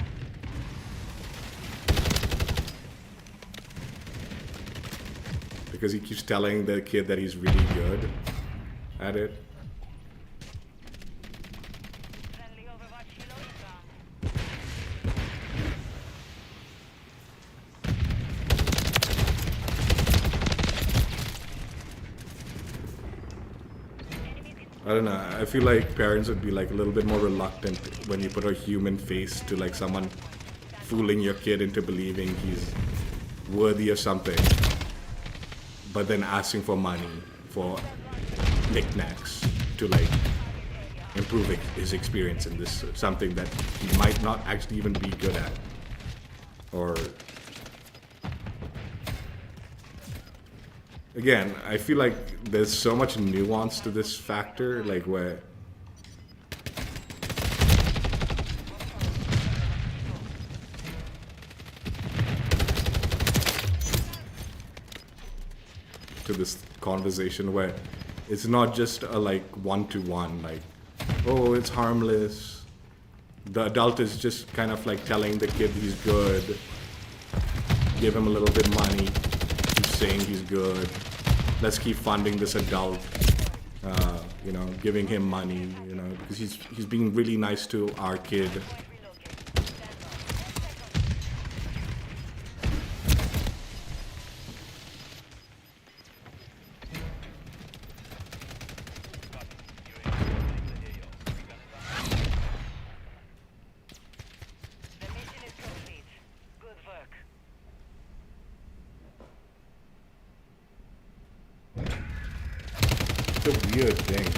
Because he keeps telling the kid that he's really good at it. Friendly Overwatch reloading ground. I don't know. I feel like parents would be like a little bit more reluctant when you put a human face to like someone fooling your kid into believing he's worthy of something, but then asking for money for knickknacks to like improve his experience in this something that he might not actually even be good at. Or again, I feel like there's so much nuance to this factor, like where to this conversation where it's not just a like one-to-one, like, oh, it's harmless. The adult is just kind of like telling the kid he's good, give him a little bit money, keep saying he's good. Let's keep funding this adult, you know, giving him money, you know, because he's being really nice to our kid. The mission is complete. Good work. It's a weird thing.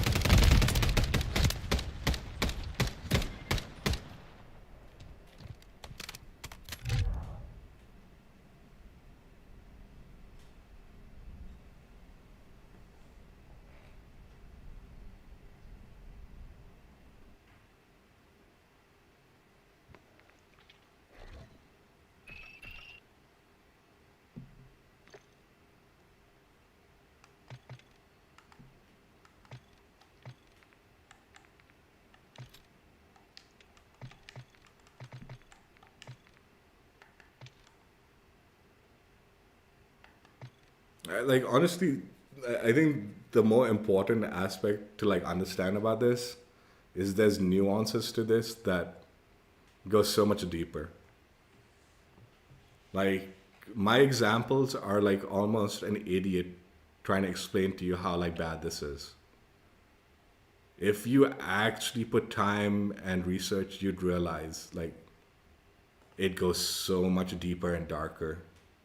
Like honestly, I think the more important aspect to like understand about this is there's nuances to this that go so much deeper. Like my examples are like almost an idiot trying to explain to you how like bad this is. If you actually put time and research, you'd realize like it goes so much deeper and darker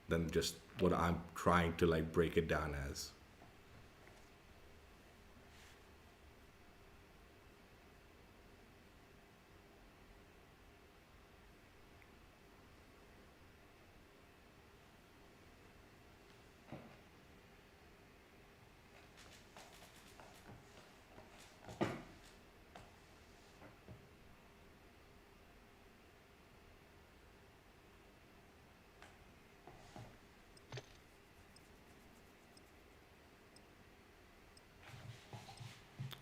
than just what I'm trying to like break it down as.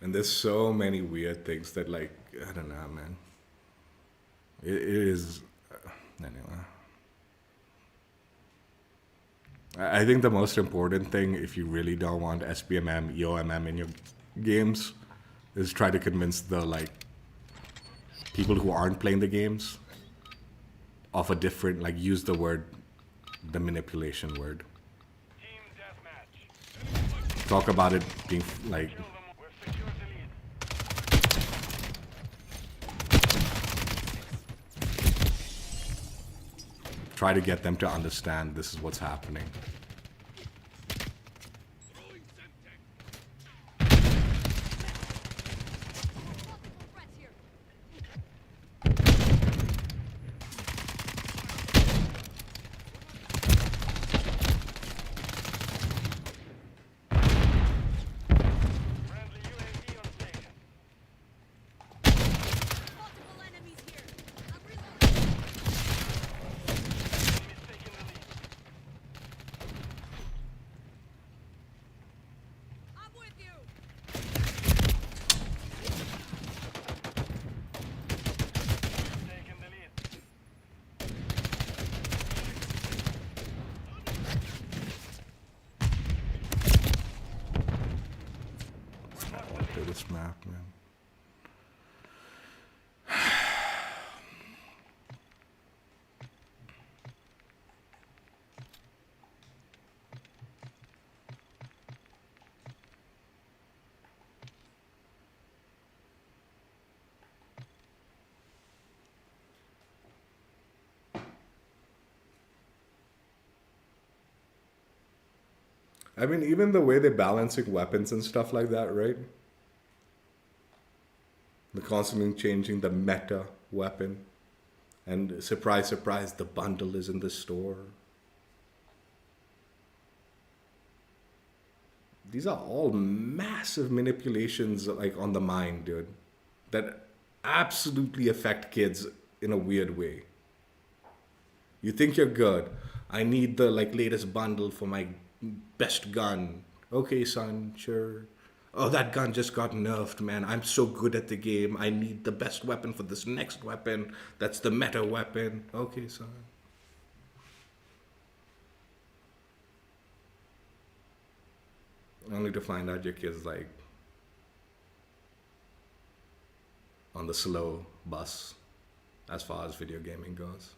And there's so many weird things that like I don't know, man. It is anyway. I think the most important thing, if you really don't want SPMM, EOMM in your games, is try to convince the like people who aren't playing the games of a different like use the word, the manipulation word. Team deathmatch. Talk about it being like Kill them. We've secured the lead. try to get them to understand this is what's happening. Friendly UAV on station. Multiple enemies here. I'm reloading. Enemies taking the lead. I'm with you. Taking the lead. To this map, man. I mean, even the way they're balancing weapons and stuff like that, right? They're constantly changing the meta weapon. And surprise, surprise, the bundle is in the store. These are all massive manipulations like on the mind, dude. That absolutely affect kids in a weird way. You think you're good. I need the like latest bundle for my best gun. Okay, son, sure. Oh, that gun just got nerfed, man. I'm so good at the game. I need the best weapon for this next weapon. That's the meta weapon. Okay, son. Only to find out your kid's like on the slow bus as far as video gaming goes.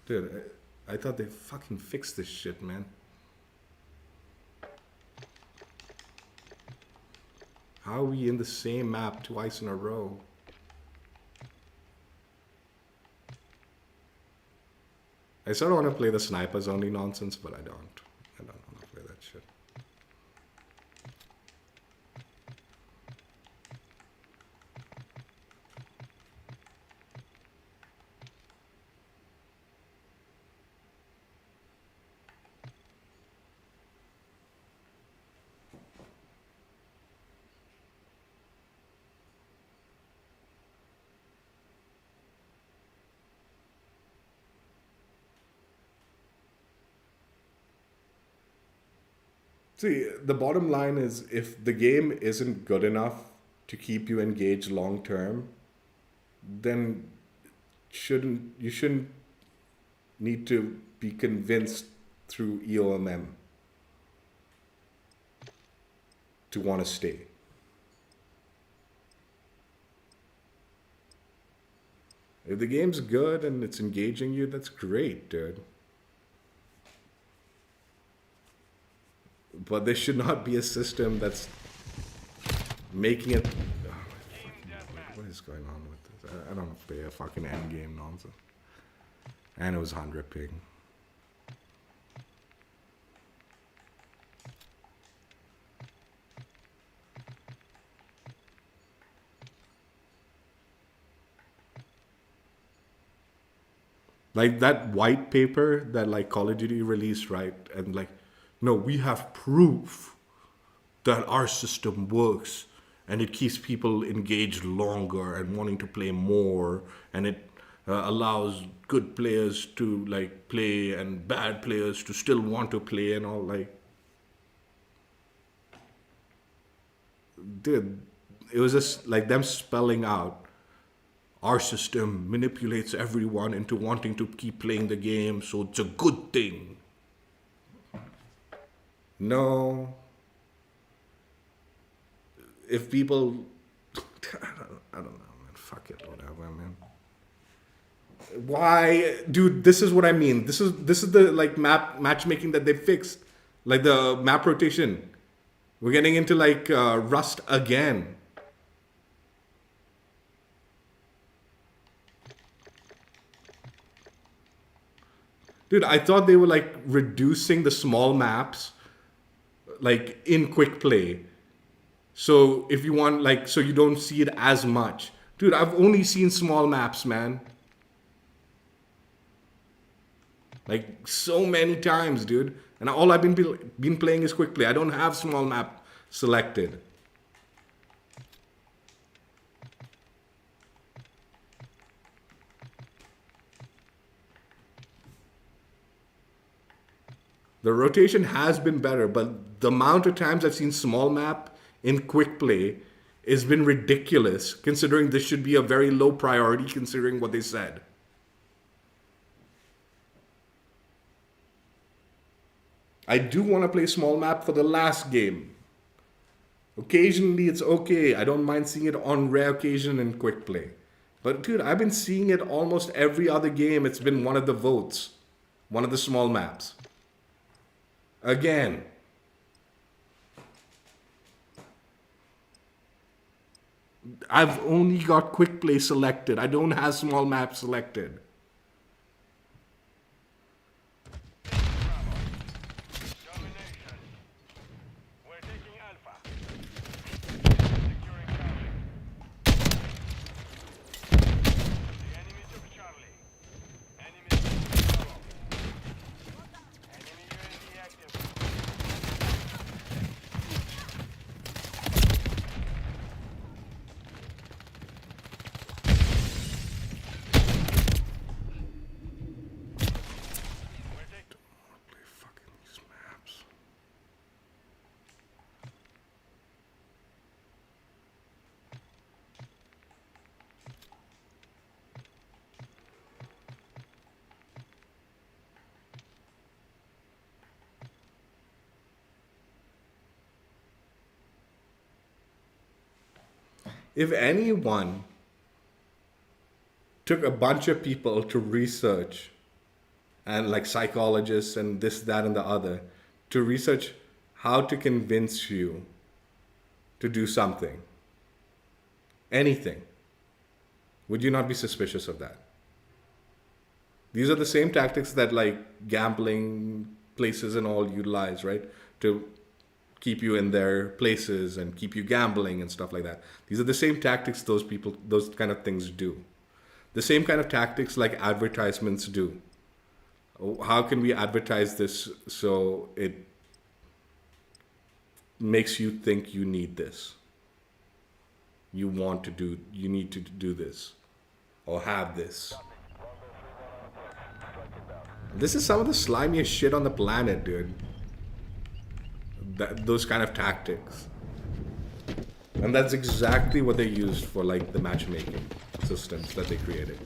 Dude, I thought they fucking fixed this shit, man. How are we in the same map twice in a row? I sort of want to play the snipers only nonsense, but I don't. I don't want to play that shit. See, the bottom line is if the game isn't good enough to keep you engaged long term, then you shouldn't need to be convinced through EOMM to want to stay. If the game's good and it's engaging you, that's great, dude. But there should not be a system that's making it... What is going on with this? I don't play a fucking endgame nonsense. And it was 100 ping. Like that white paper that like Call of Duty released, right? And like, no, we have proof that our system works and it keeps people engaged longer and wanting to play more, and it allows good players to like play and bad players to still want to play and all. Like, dude, it was just like them spelling out our system manipulates everyone into wanting to keep playing the game, so it's a good thing. No. If people... I don't know, man. Fuck it, whatever, man. Why? Dude, this is what I mean. This is the like matchmaking that they fixed. Like the map rotation. We're getting into like Rust again. Dude, I thought they were like reducing the small maps like in quick play. So if you want like, so you don't see it as much. Dude, I've only seen small maps, man. Like so many times, dude. And all I've been playing is quick play. I don't have small map selected. The rotation has been better, but the amount of times I've seen small map in quick play has been ridiculous, considering this should be a very low priority considering what they said. I do want to play small map for the last game. Occasionally it's okay. I don't mind seeing it on rare occasion in quick play. But dude, I've been seeing it almost every other game. It's been one of the votes. One of the small maps. Again. I've only got quick play selected. I don't have small map selected. Domination. We're taking Alpha. Securing Charlie. The enemy took Charlie. Enemy took Bravo. Enemy UAV active. We're taking... Play fucking these maps. If anyone took a bunch of people to research, and like psychologists and this, that, and the other, to research how to convince you to do something, anything, would you not be suspicious of that? These are the same tactics that like gambling places and all utilize, right? To keep you in their places and keep you gambling and stuff like that. These are the same tactics those kind of things do. The same kind of tactics like advertisements do. How can we advertise this so it makes you think you need this? You need to do this or have this. This is some of the slimiest shit on the planet, dude. Those kind of tactics. And that's exactly what they used for like the matchmaking systems that they created.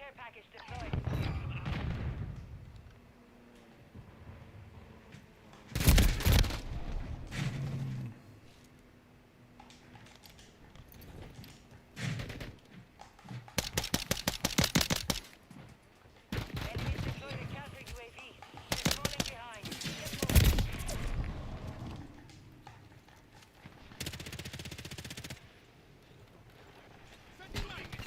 care package deployed. Enemies deployed a counter UAV. They're falling behind. Get moving.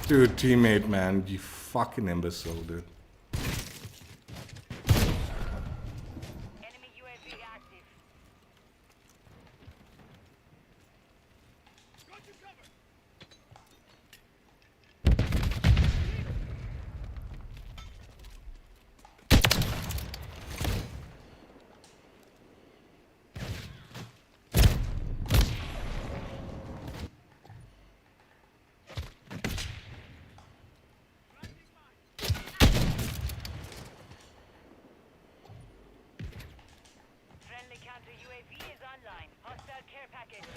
Dude, teammate, man, you fucking imbecile, dude. Enemy UAV active. Friendly counter UAV is online. Hostile care package.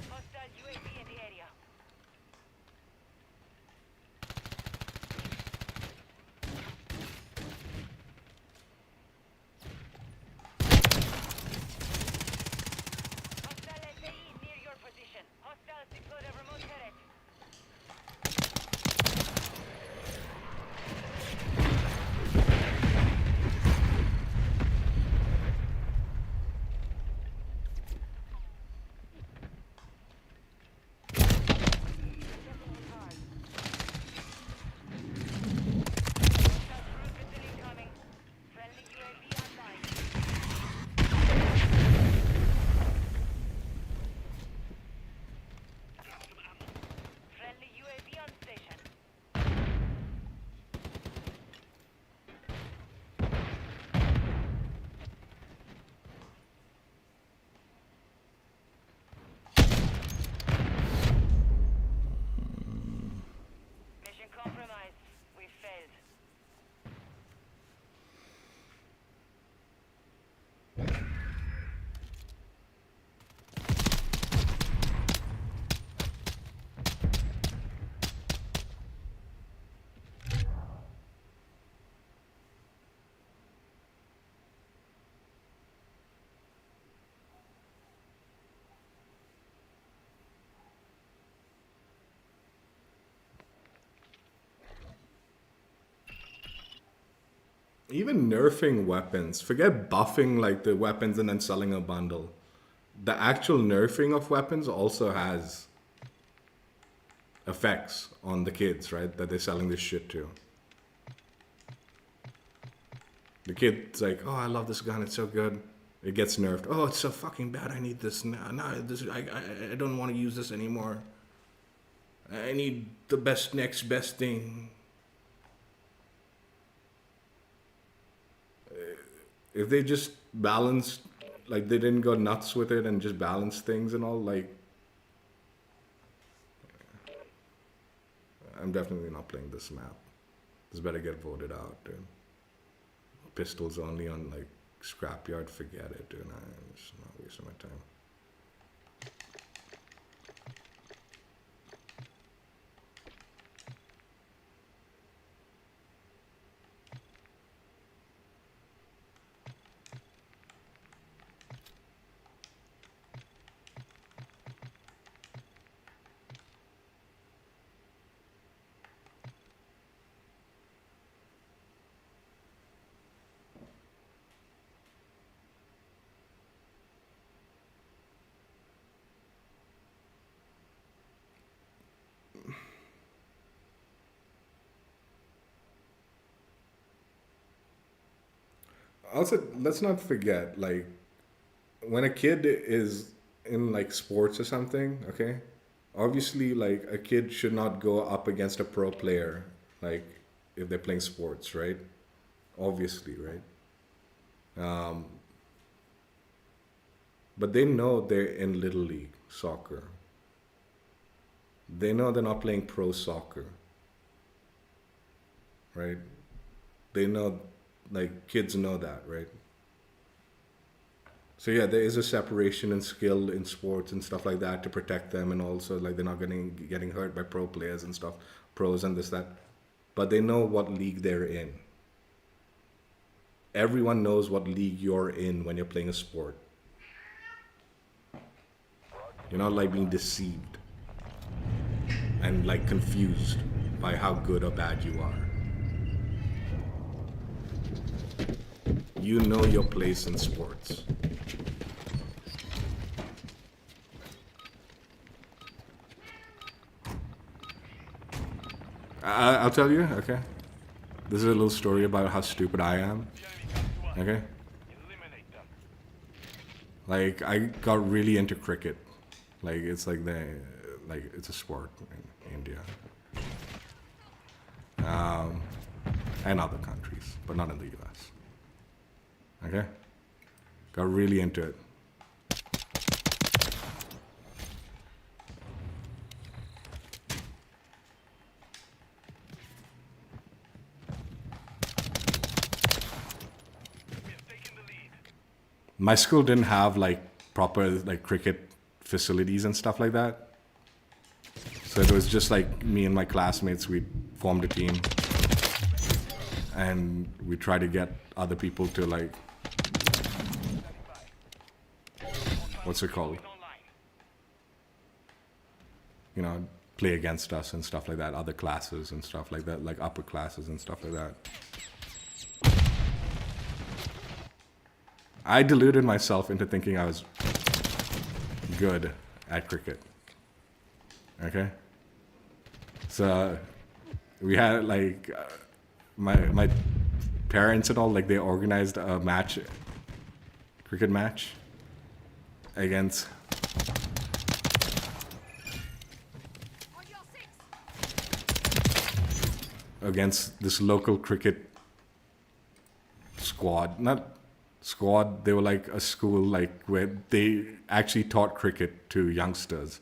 Hostile UAV in the area. Hostile SAE near your position. Hostiles deployed a remote turret. Hostile cruise missile incoming. Friendly UAV online. Friendly UAV on station. Mission compromised. We failed. Even nerfing weapons, forget buffing like the weapons and then selling a bundle. The actual nerfing of weapons also has effects on the kids, right? That they're selling this shit to. The kid's like, oh, I love this gun, it's so good. It gets nerfed. Oh, it's so fucking bad, I need this now. No, I don't want to use this anymore. I need the next best thing. If they just balanced, like they didn't go nuts with it and just balance things and all, like, I'm definitely not playing this map. This better get voted out, dude. Pistols only on like scrapyard, forget it, dude. I'm just not wasting my time. Also, let's not forget, like, when a kid is in like sports or something, okay, obviously, like, a kid should not go up against a pro player, like, if they're playing sports, right? Obviously, right? But they know they're in Little League soccer. They know they're not playing pro soccer. Right? They know, like, kids know that, right? So yeah, there is a separation in skill in sports and stuff like that to protect them, and also like they're not getting hurt by pro players and stuff, pros and this that. But they know what league they're in. Everyone knows what league you're in when you're playing a sport. You're not like being deceived and like confused by how good or bad you are. You know your place in sports. I'll tell you, okay? This is a little story about how stupid I am, okay? Eliminate them. Like, I got really into cricket. Like, it's like it's a sport in India. And other countries, but not in the US. Okay? Got really into it. My school didn't have like proper like cricket facilities and stuff like that. So it was just like me and my classmates, we formed a team and we tried to get other people to like, what's it called? You know, play against us and stuff like that, other classes and stuff like that, like upper classes and stuff like that. I deluded myself into thinking I was good at cricket. Okay? So we had like my parents and all, like they organized a match, cricket match against this local cricket squad. Not squad, they were like a school like where they actually taught cricket to youngsters.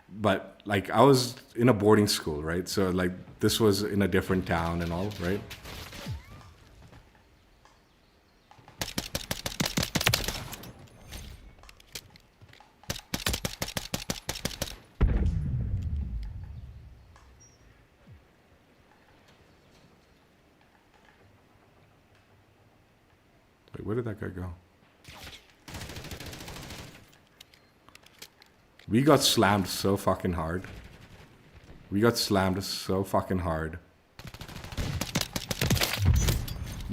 But like I was in a boarding school, right? So like this was in a different town and all, right? Wait, where did that guy go? We got slammed so fucking hard. We got slammed so fucking hard.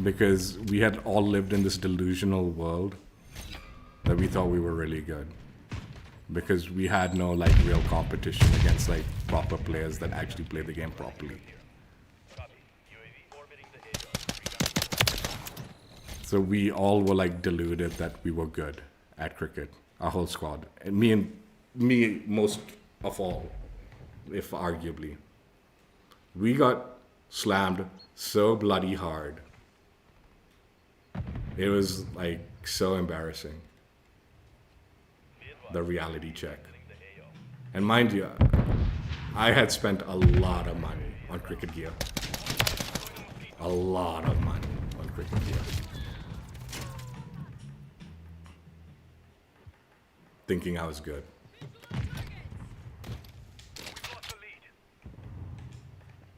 Because we had all lived in this delusional world that we thought we were really good. Because we had no like real competition against like proper players that actually play the game properly. So we all were like deluded that we were good at cricket, our whole squad. And me most of all, if arguably. We got slammed so bloody hard. It was like so embarrassing. The reality check. And mind you, I had spent a lot of money on cricket gear. A lot of money on cricket gear. Thinking I was good.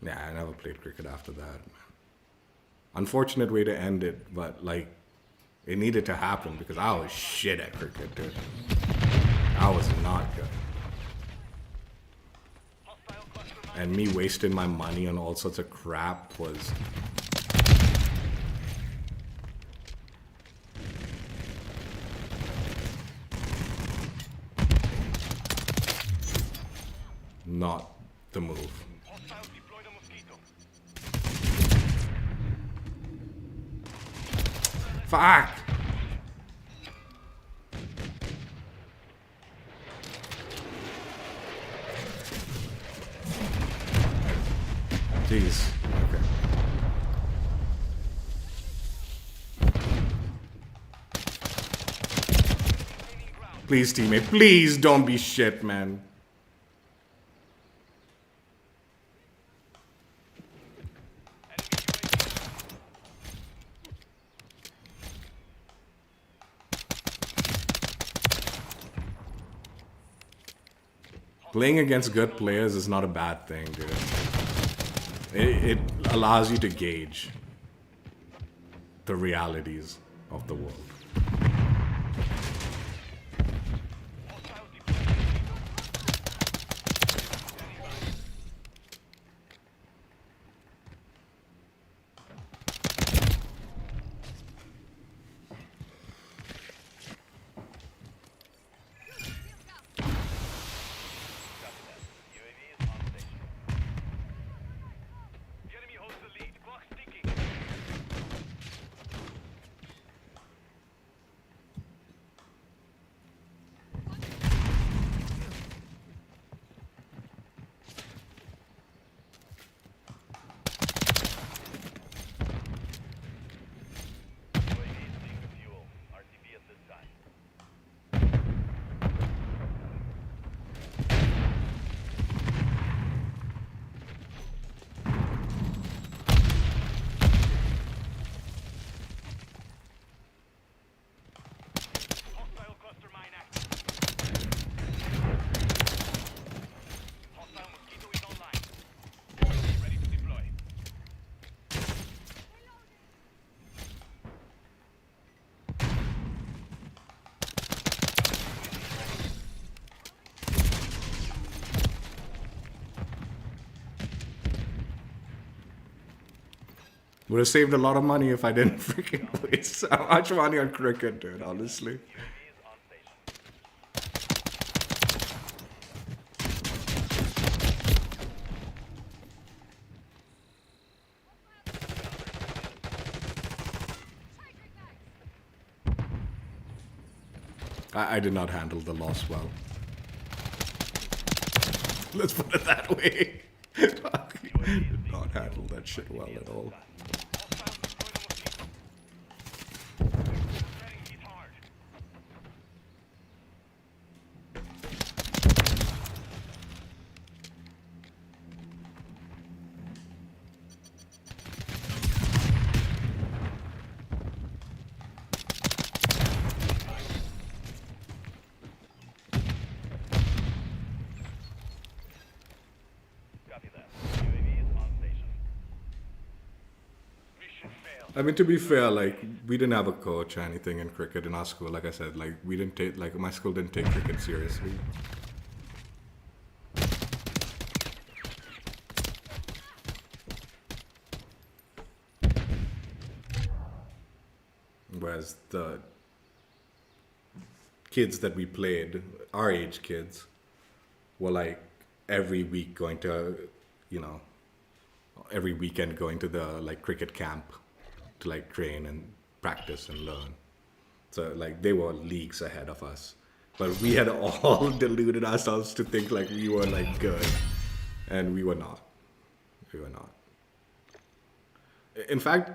Yeah, I never played cricket after that. Unfortunate way to end it, but like, it needed to happen because I was shit at cricket, dude. I was not good. And me wasting my money on all sorts of crap was... not the move. Fuck! Jeez. Okay. Please, teammate. Please don't be shit, man. Playing against good players is not a bad thing, dude. It allows you to gauge the realities of the world. UAV is on station. The enemy holds the lead. Clock ticking. UAV is being fuel. RTB at this time. Hostile cluster mine active. Hostile mosquito is online. Ready to deploy. Would have saved a lot of money if I didn't freaking waste so much money on cricket, dude, honestly. UAV is on station. I did not handle the loss well. Let's put it that way. Did not handle that shit well at all. Hostile destroy the mosquito. Getting hit hard. Copy that. UAV is on station. Mission failed. I mean, to be fair, like, we didn't have a coach or anything in cricket in our school. Like I said, like, we didn't take, like, my school didn't take cricket seriously. Whereas the kids that we played, our age kids, were like every week going to, you know, every weekend going to the like cricket camp to like train and practice and learn. So like they were leagues ahead of us. But we had all deluded ourselves to think like we were like good. And we were not. We were not. In fact,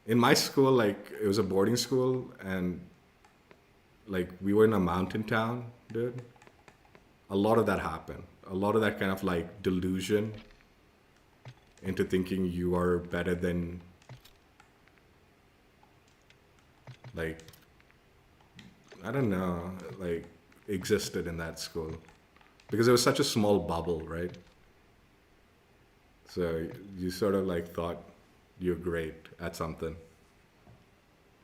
in my school, like it was a boarding school and like we were in a mountain town, dude. A lot of that happened. A lot of that kind of like delusion into thinking you are better than like I don't know, like existed in that school. Because it was such a small bubble, right? So you sort of like thought you're great at something.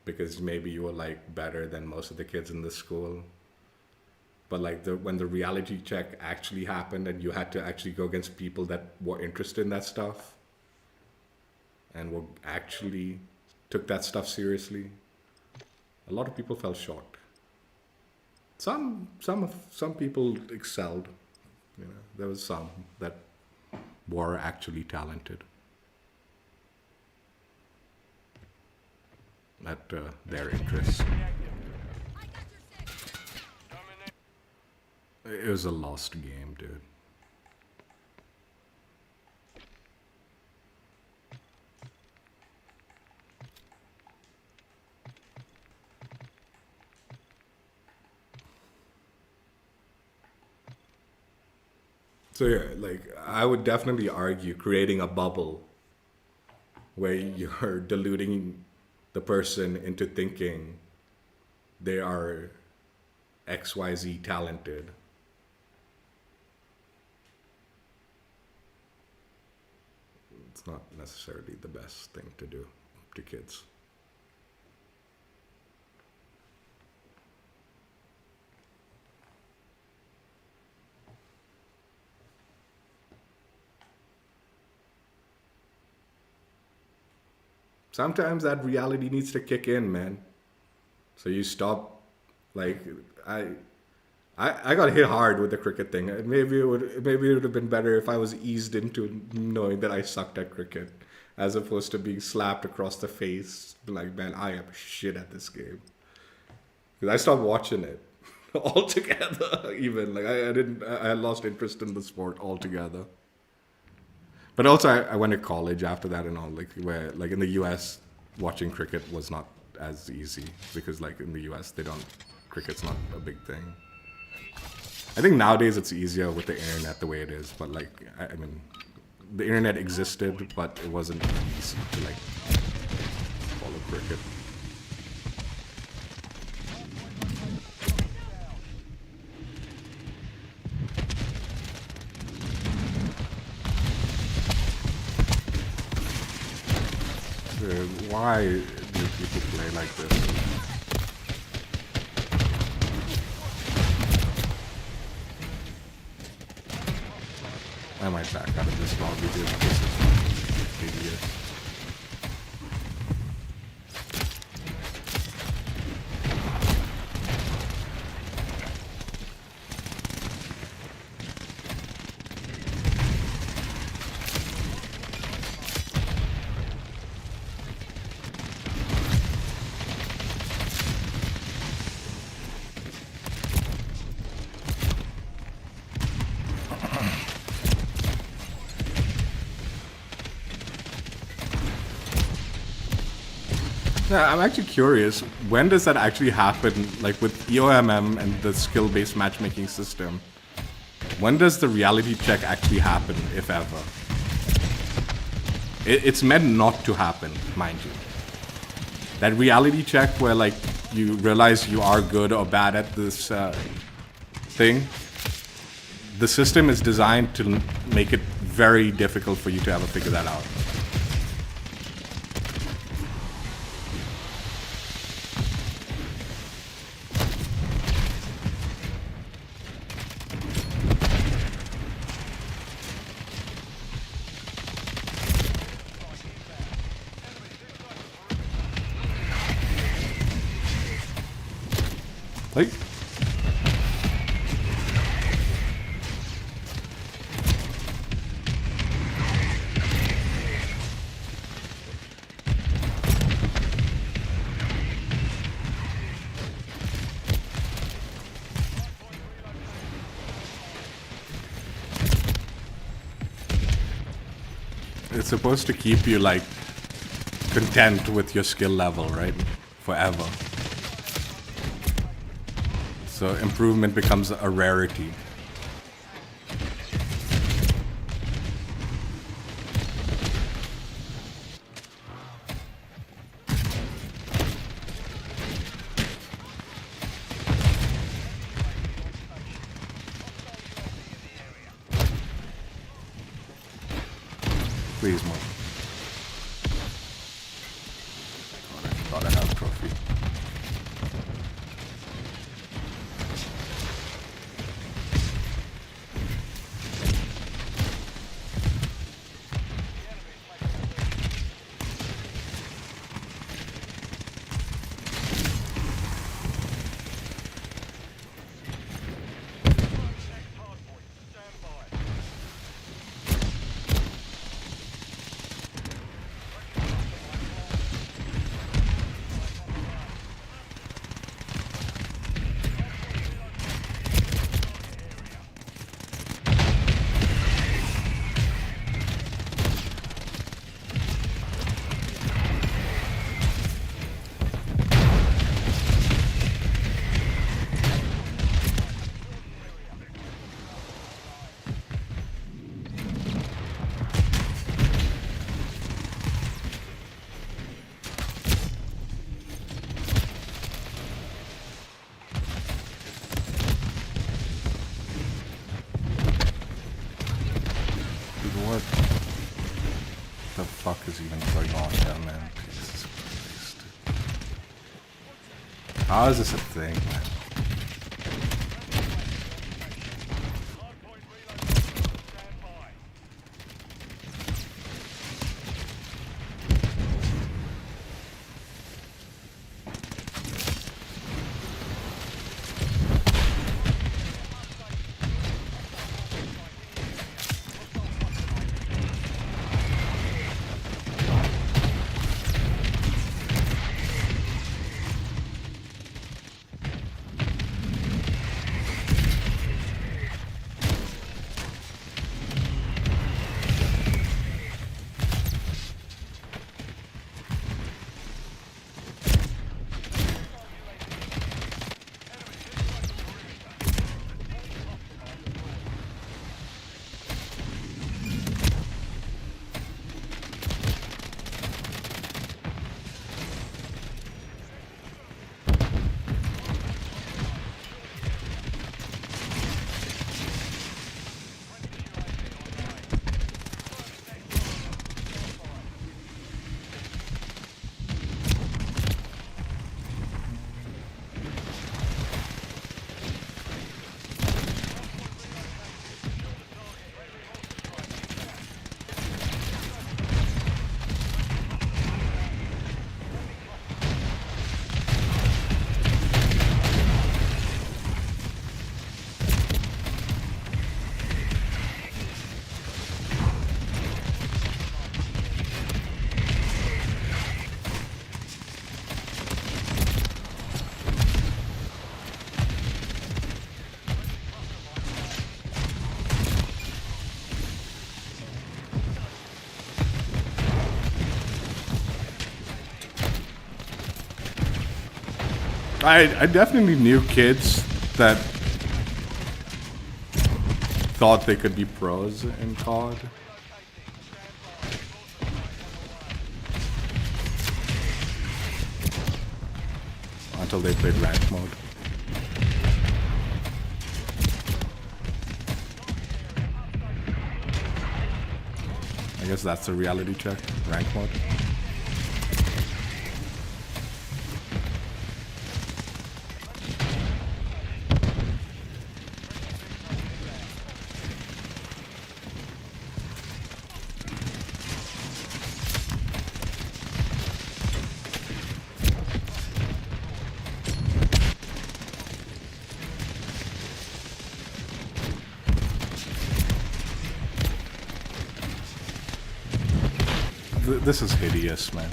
Because maybe you were like better than most of the kids in the school. But like when the reality check actually happened and you had to actually go against people that were interested in that stuff and were actually took that stuff seriously, a lot of people fell short. Some people excelled. You know, there was some that were actually talented at their interests. It was a lost game, dude. So yeah, like I would definitely argue creating a bubble where you're deluding the person into thinking they are XYZ talented. It's not necessarily the best thing to do to kids. Sometimes that reality needs to kick in, man. So you stop, like I got hit hard with the cricket thing. Maybe it would have been better if I was eased into knowing that I sucked at cricket, as opposed to being slapped across the face. Like, man, I am shit at this game. Because I stopped watching it altogether. Even like I lost interest in the sport altogether. But also, I went to college after that and all, like where like in the U.S. watching cricket was not as easy because like in the U.S. cricket's not a big thing. I think nowadays it's easier with the internet the way it is, but like I mean, the internet existed, but it wasn't easy to like follow cricket. Why do people play like this? I might back out of this lobby, dude. This is idiot. Yeah, I'm actually curious, when does that actually happen, like with EOMM and the skill-based matchmaking system? When does the reality check actually happen, if ever? It's meant not to happen, mind you. That reality check where like you realize you are good or bad at this thing, the system is designed to make it very difficult for you to ever figure that out. Like, it's supposed to keep you like content with your skill level, right? Forever. So improvement becomes a rarity. Please, move. Thought I had a trophy. fuck is even going on here, man? Jesus Christ. How is this a thing, man? Hardpoint reload. Stand by. I definitely knew kids that thought they could be pros in COD. Until they played rank mode. I guess that's a reality check, rank mode. This is hideous, man.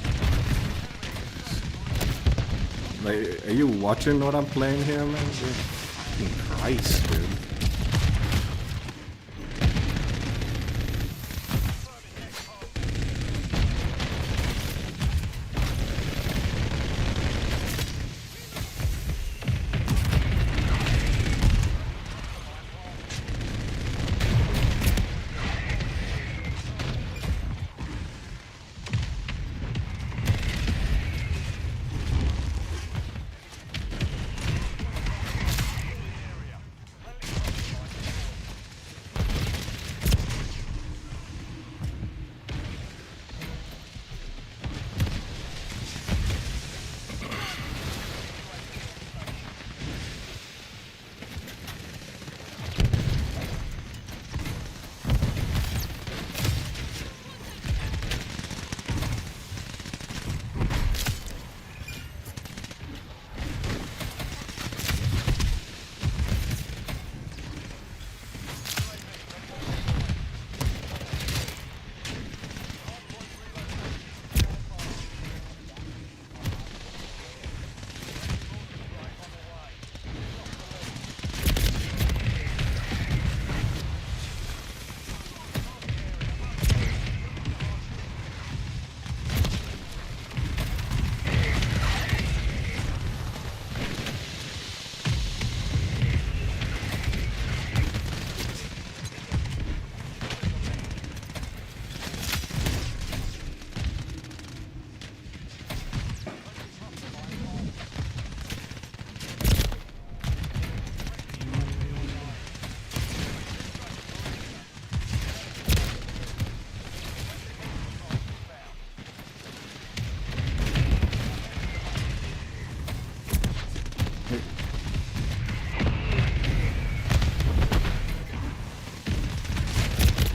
Like, are you watching what I'm playing here, man? Fucking Christ, dude.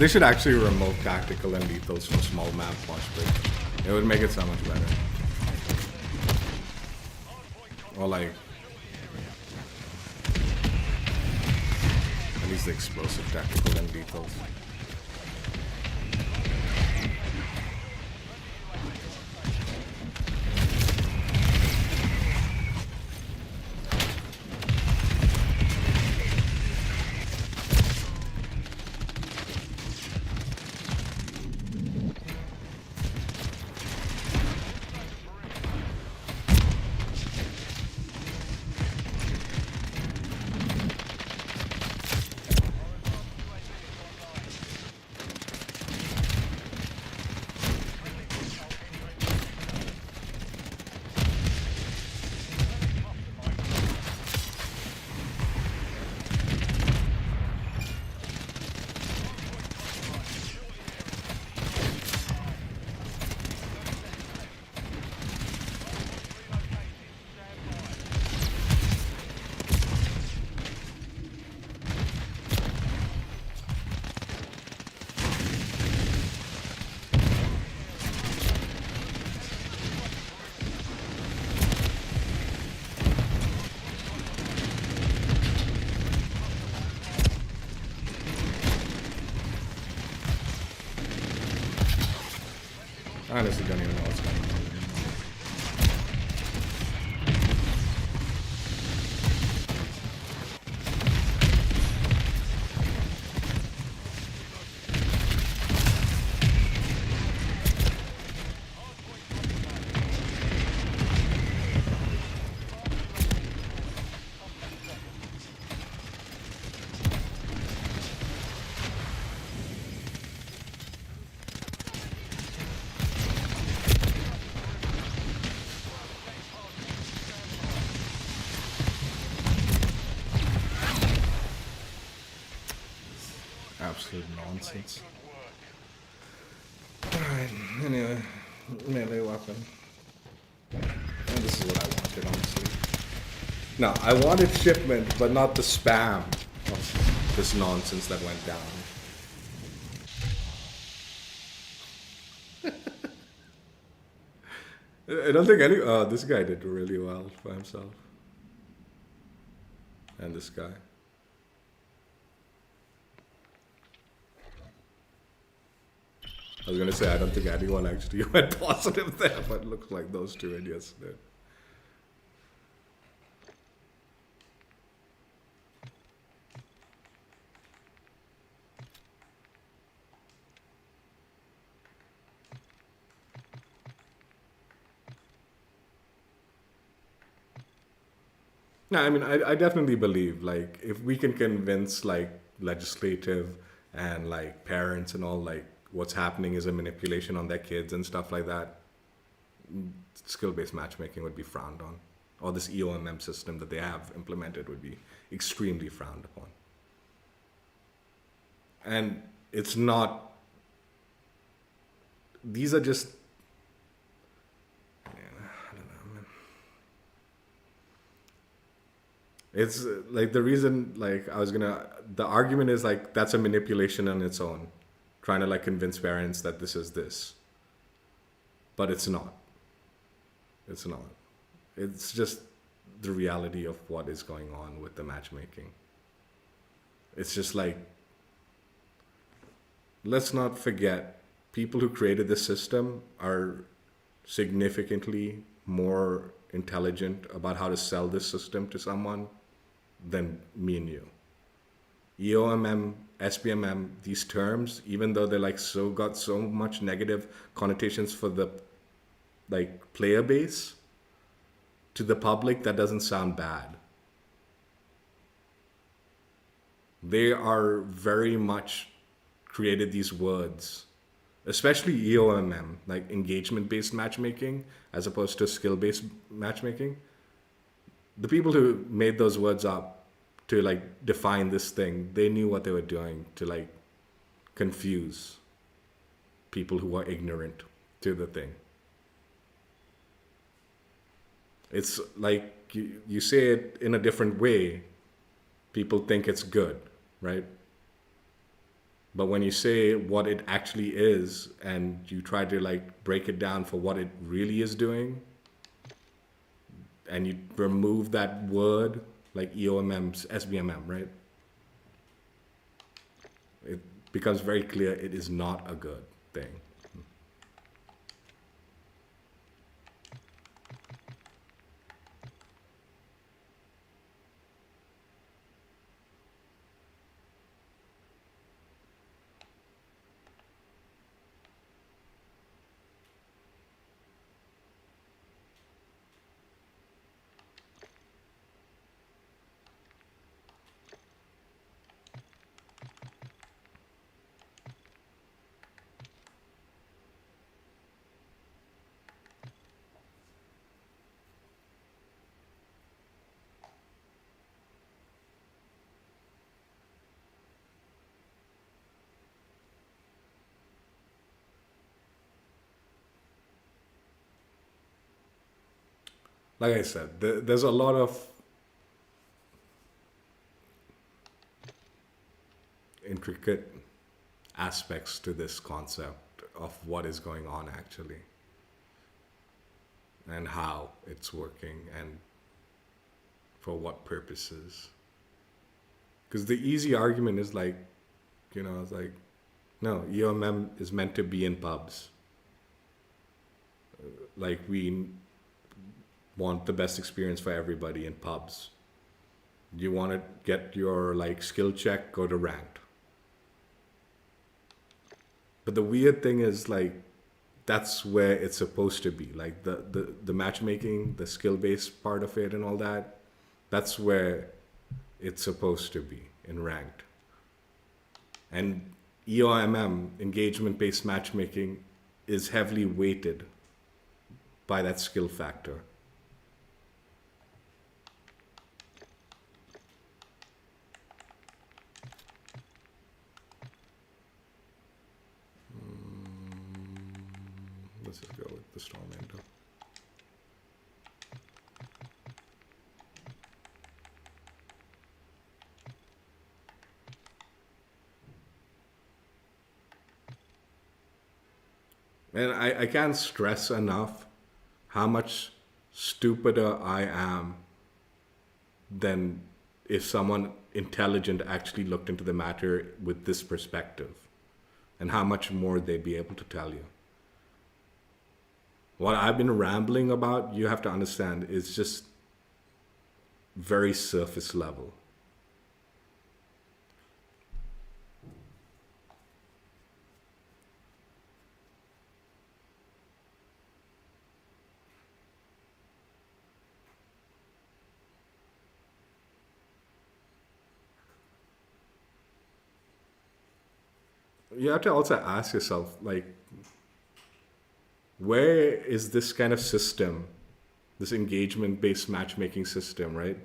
They should actually remove tactical and lethals from small map watch break. It would make it so much better. Or like at least the explosive tactical and lethals. I honestly don't even know what's going on. Absolute nonsense. Alright, anyway, melee weapon. And this is what I wanted, honestly. No, I wanted shipment, but not the spam of this nonsense that went down. I don't think any. Oh, this guy did really well for himself. And this guy. I was gonna say I don't think anyone actually went positive there, but it looks like those two idiots did. No, I mean, I definitely believe, like, if we can convince, like, legislative and, like, parents and all, like, what's happening is a manipulation on their kids and stuff like that, skill-based matchmaking would be frowned on. Or this EOMM system that they have implemented would be extremely frowned upon. And it's not... These are just... It's like the reason, like, the argument is like that's a manipulation on its own, trying to like convince parents that this is this. But it's not. It's not. It's just the reality of what is going on with the matchmaking. It's just like, let's not forget, people who created this system are significantly more intelligent about how to sell this system to someone than me and you. EOMM, SPMM, these terms, even though they're like got so much negative connotations for the like player base, to the public that doesn't sound bad. They are very much created these words, especially EOMM, like engagement-based matchmaking, as opposed to skill-based matchmaking. The people who made those words up to like define this thing, they knew what they were doing to like confuse people who are ignorant to the thing. It's like you say it in a different way, people think it's good, right? But when you say what it actually is and you try to like break it down for what it really is doing, and you remove that word like EOMM, SBMM, right? It becomes very clear it is not a good thing. Like I said, there's a lot of intricate aspects to this concept of what is going on actually, and how it's working, and for what purposes. Because the easy argument is like, it's like, no, EOMM is meant to be in pubs. Like, we want the best experience for everybody in pubs. You want to get your like skill check, go to ranked. But the weird thing is like, that's where it's supposed to be. Like the matchmaking, the skill-based part of it and all that, that's where it's supposed to be, in ranked. And EOMM, engagement-based matchmaking, is heavily weighted by that skill factor. Let's just go with the Storm Endo. And I can't stress enough how much stupider I am than if someone intelligent actually looked into the matter with this perspective, and how much more they'd be able to tell you. What I've been rambling about, you have to understand, is just very surface level. You have to also ask yourself, like, where is this kind of system, this engagement-based matchmaking system, right?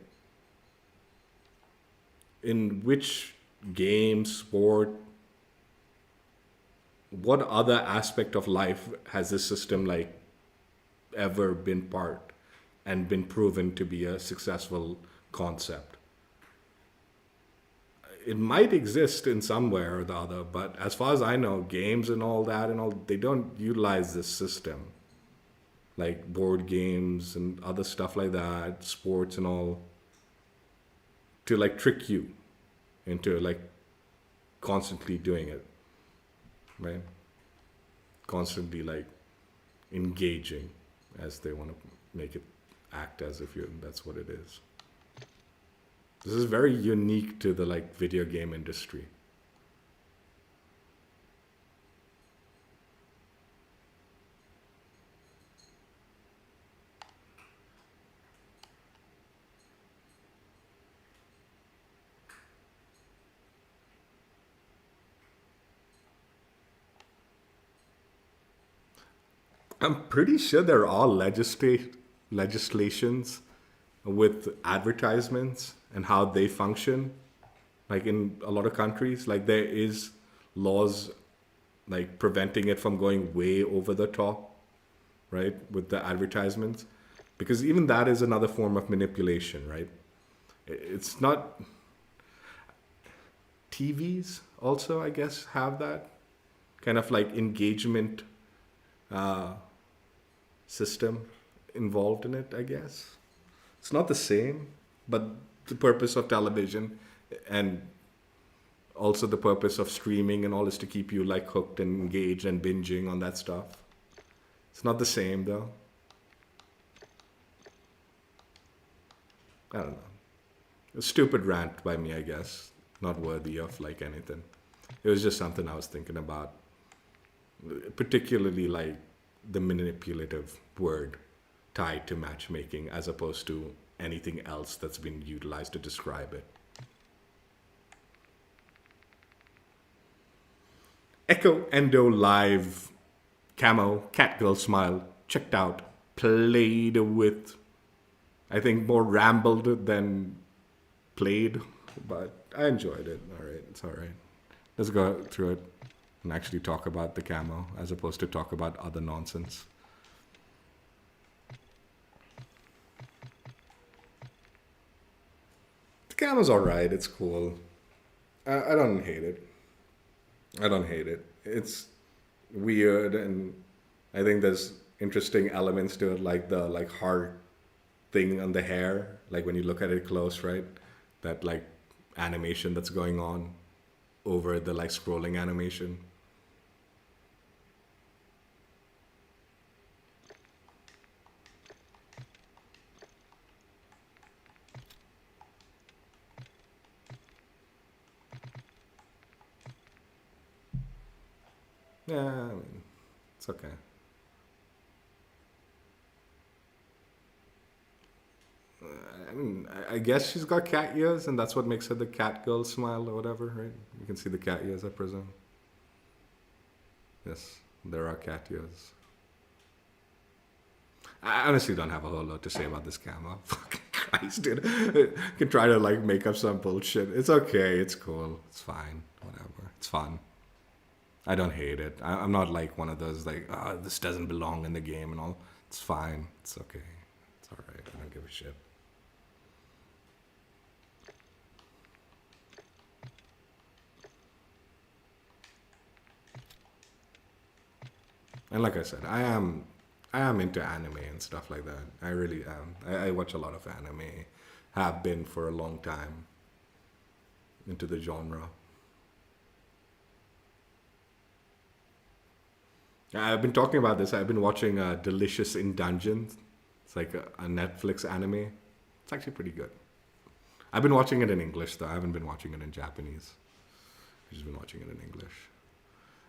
In which game, sport, what other aspect of life has this system like ever been part and been proven to be a successful concept? It might exist in somewhere or the other, but as far as I know, games and all that they don't utilize this system. Like board games and other stuff like that, sports and all, to like trick you into like constantly doing it, right? Constantly like engaging, as they want to make it act as if that's what it is. This is very unique to the like video game industry. I'm pretty sure there are legislations with advertisements and how they function. Like in a lot of countries, like there is laws like preventing it from going way over the top, right, with the advertisements. Because even that is another form of manipulation, right? It's not... TVs also, I guess, have that kind of like engagement system involved in it, I guess. It's not the same, but the purpose of television and also the purpose of streaming and all is to keep you like hooked and engaged and binging on that stuff. It's not the same though. I don't know. A stupid rant by me, I guess. Not worthy of like anything. It was just something I was thinking about. Particularly like the manipulative word tied to matchmaking as opposed to anything else that's been utilized to describe it. Echo Endo live camo catgirl smile checked out, played with, I think more rambled than played, but I enjoyed it. All right, it's all right. Let's go through it and actually talk about the camo as opposed to talk about other nonsense. The camo's all right. It's cool. I don't hate it. I don't hate it. It's weird, and I think there's interesting elements to it, like the like heart thing on the hair, like when you look at it close, right? That like animation that's going on over the like scrolling animation. Yeah, I mean, it's okay. I mean, I guess she's got cat ears, and that's what makes her the cat girl smile or whatever, right? You can see the cat ears, I presume. Yes, there are cat ears. I honestly don't have a whole lot to say about this camo. Fucking Christ, dude. I can try to like make up some bullshit. It's okay. It's cool. It's fine. Whatever. It's fun. I don't hate it. I'm not like one of those like, oh, this doesn't belong in the game and all. It's fine. It's okay. It's all right. I don't give a shit. And like I said, I am into anime and stuff like that. I really am. I watch a lot of anime. Have been for a long time. Into the genre. I've been talking about this. I've been watching Delicious in Dungeons. It's like a Netflix anime. It's actually pretty good. I've been watching it in English though. I haven't been watching it in Japanese. I've just been watching it in English.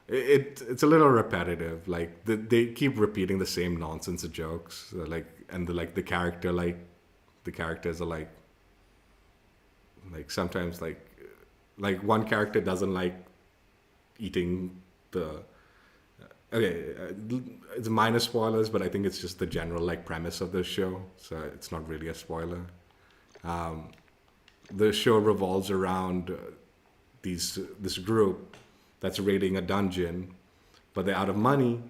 It's a little repetitive. Like they keep repeating the same nonsense of jokes. And the characters are like sometimes like one character doesn't like eating the. Okay, it's minor spoilers, but I think it's just the general like premise of the show, so it's not really a spoiler. The show revolves around this group that's raiding a dungeon, but they're out of money.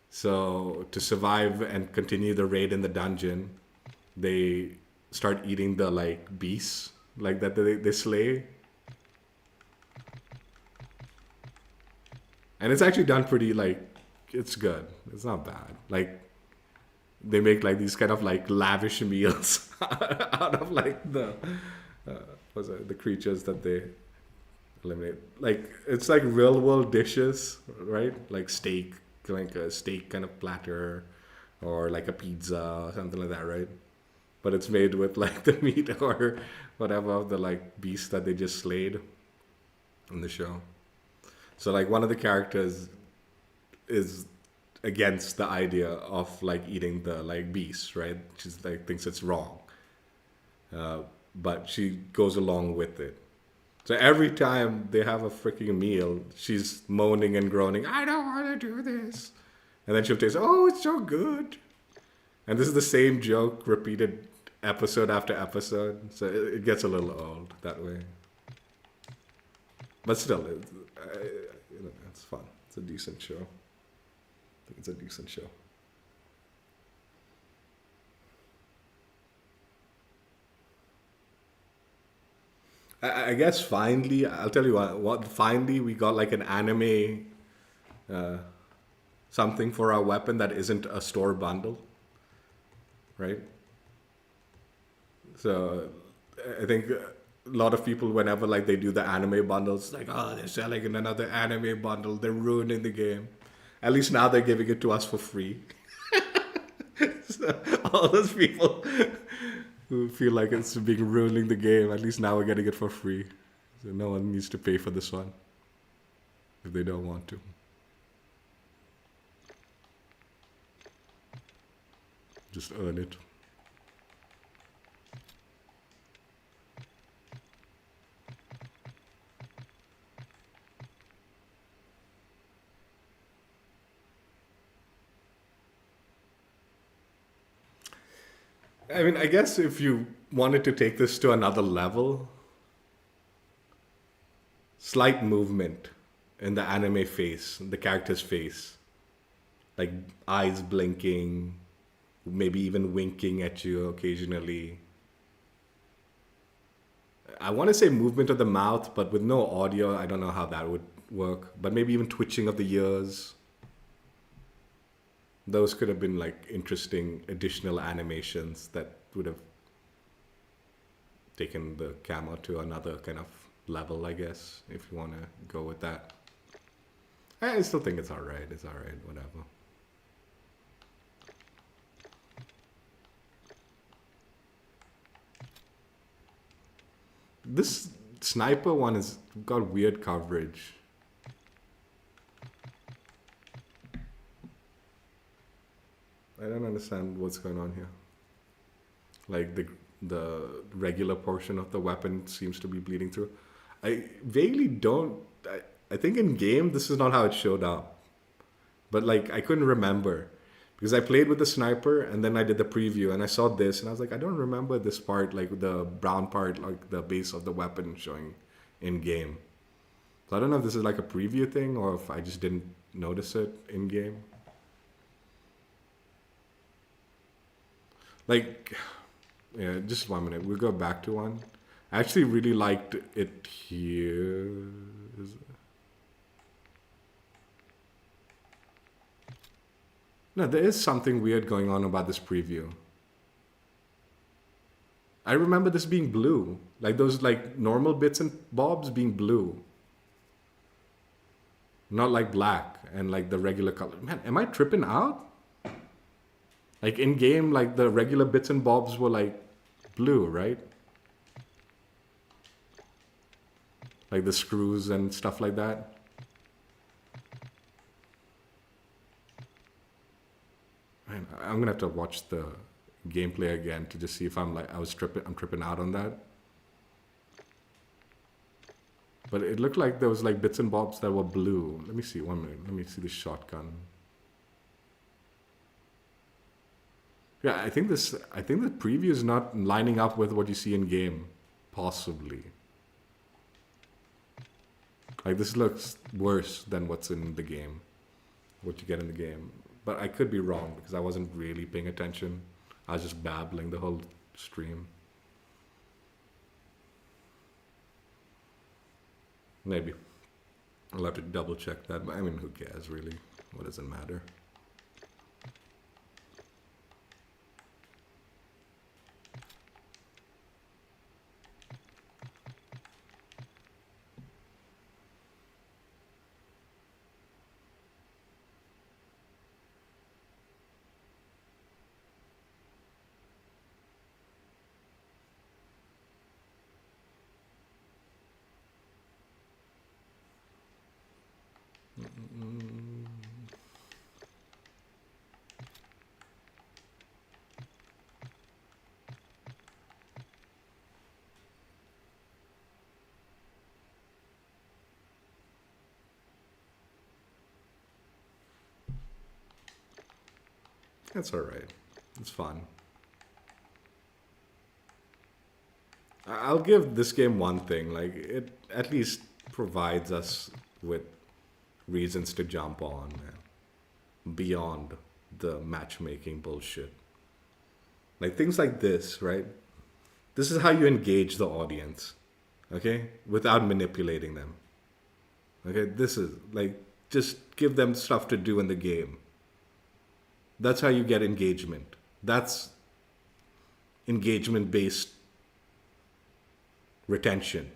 So to survive and continue the raid in the dungeon, they start eating the like beasts like that they slay. And it's actually done pretty like, it's good. It's not bad. Like they make like these kind of like lavish meals out of like the the creatures that they eliminate. Like it's like real world dishes, right? Like steak, like a steak kind of platter, or like a pizza or something like that, right? But it's made with like the meat or whatever of the like beast that they just slayed in the show. So like one of the characters is against the idea of like eating the like beast, right? She's like thinks it's wrong, but she goes along with it. So every time they have a freaking meal, she's moaning and groaning, I don't want to do this. And then she'll taste, oh, it's so good. And this is the same joke repeated episode after episode. So it gets a little old that way. But still, it's fun. It's a decent show. I think it's a decent show. I guess finally, I'll tell you what. Finally, we got like an anime something for our weapon that isn't a store bundle, right? So I think a lot of people, whenever like they do the anime bundles, like, oh, they're selling in another anime bundle, they're ruining the game. At least now they're giving it to us for free. So all those people who feel like it's being ruining the game, at least now we're getting it for free. So no one needs to pay for this one if they don't want to. Just earn it. I mean, I guess if you wanted to take this to another level, slight movement in the anime face, the character's face, like eyes blinking, maybe even winking at you occasionally. I want to say movement of the mouth, but with no audio, I don't know how that would work. But maybe even twitching of the ears. Those could have been like interesting additional animations that would have taken the camo to another kind of level, I guess, if you want to go with that. I still think it's alright. It's alright, whatever. This sniper one has got weird coverage. I don't understand what's going on here. Like the regular portion of the weapon seems to be bleeding through. I vaguely don't. I think in game this is not how it showed up, but like I couldn't remember because I played with the sniper and then I did the preview and I saw this and I was like, I don't remember this part, like the brown part, like the base of the weapon showing in game. So I don't know if this is like a preview thing or if I just didn't notice it in game. Like, yeah, just 1 minute. We'll go back to one. I actually really liked it here. No, there is something weird going on about this preview. I remember this being blue. Like those like normal bits and bobs being blue. Not like black and like the regular color. Man, am I tripping out? Like in game, like the regular bits and bobs were like blue, right? Like the screws and stuff like that. Man, I'm gonna have to watch the gameplay again to just see if I'm tripping out on that. But it looked like there was like bits and bobs that were blue. Let me see, 1 minute. Let me see the shotgun. Yeah, I think the preview is not lining up with what you see in game, possibly. Like this looks worse than what's in the game, what you get in the game. But I could be wrong because I wasn't really paying attention. I was just babbling the whole stream. Maybe. I'll have to double check that. But I mean, who cares really? What does it matter? That's alright. It's fun. I'll give this game one thing. Like, it at least provides us with reasons to jump on, man, beyond the matchmaking bullshit. Like, things like this, right? This is how you engage the audience. okay, without manipulating them. Okay, this is like, just give them stuff to do in the game. That's how you get engagement. That's engagement based retention.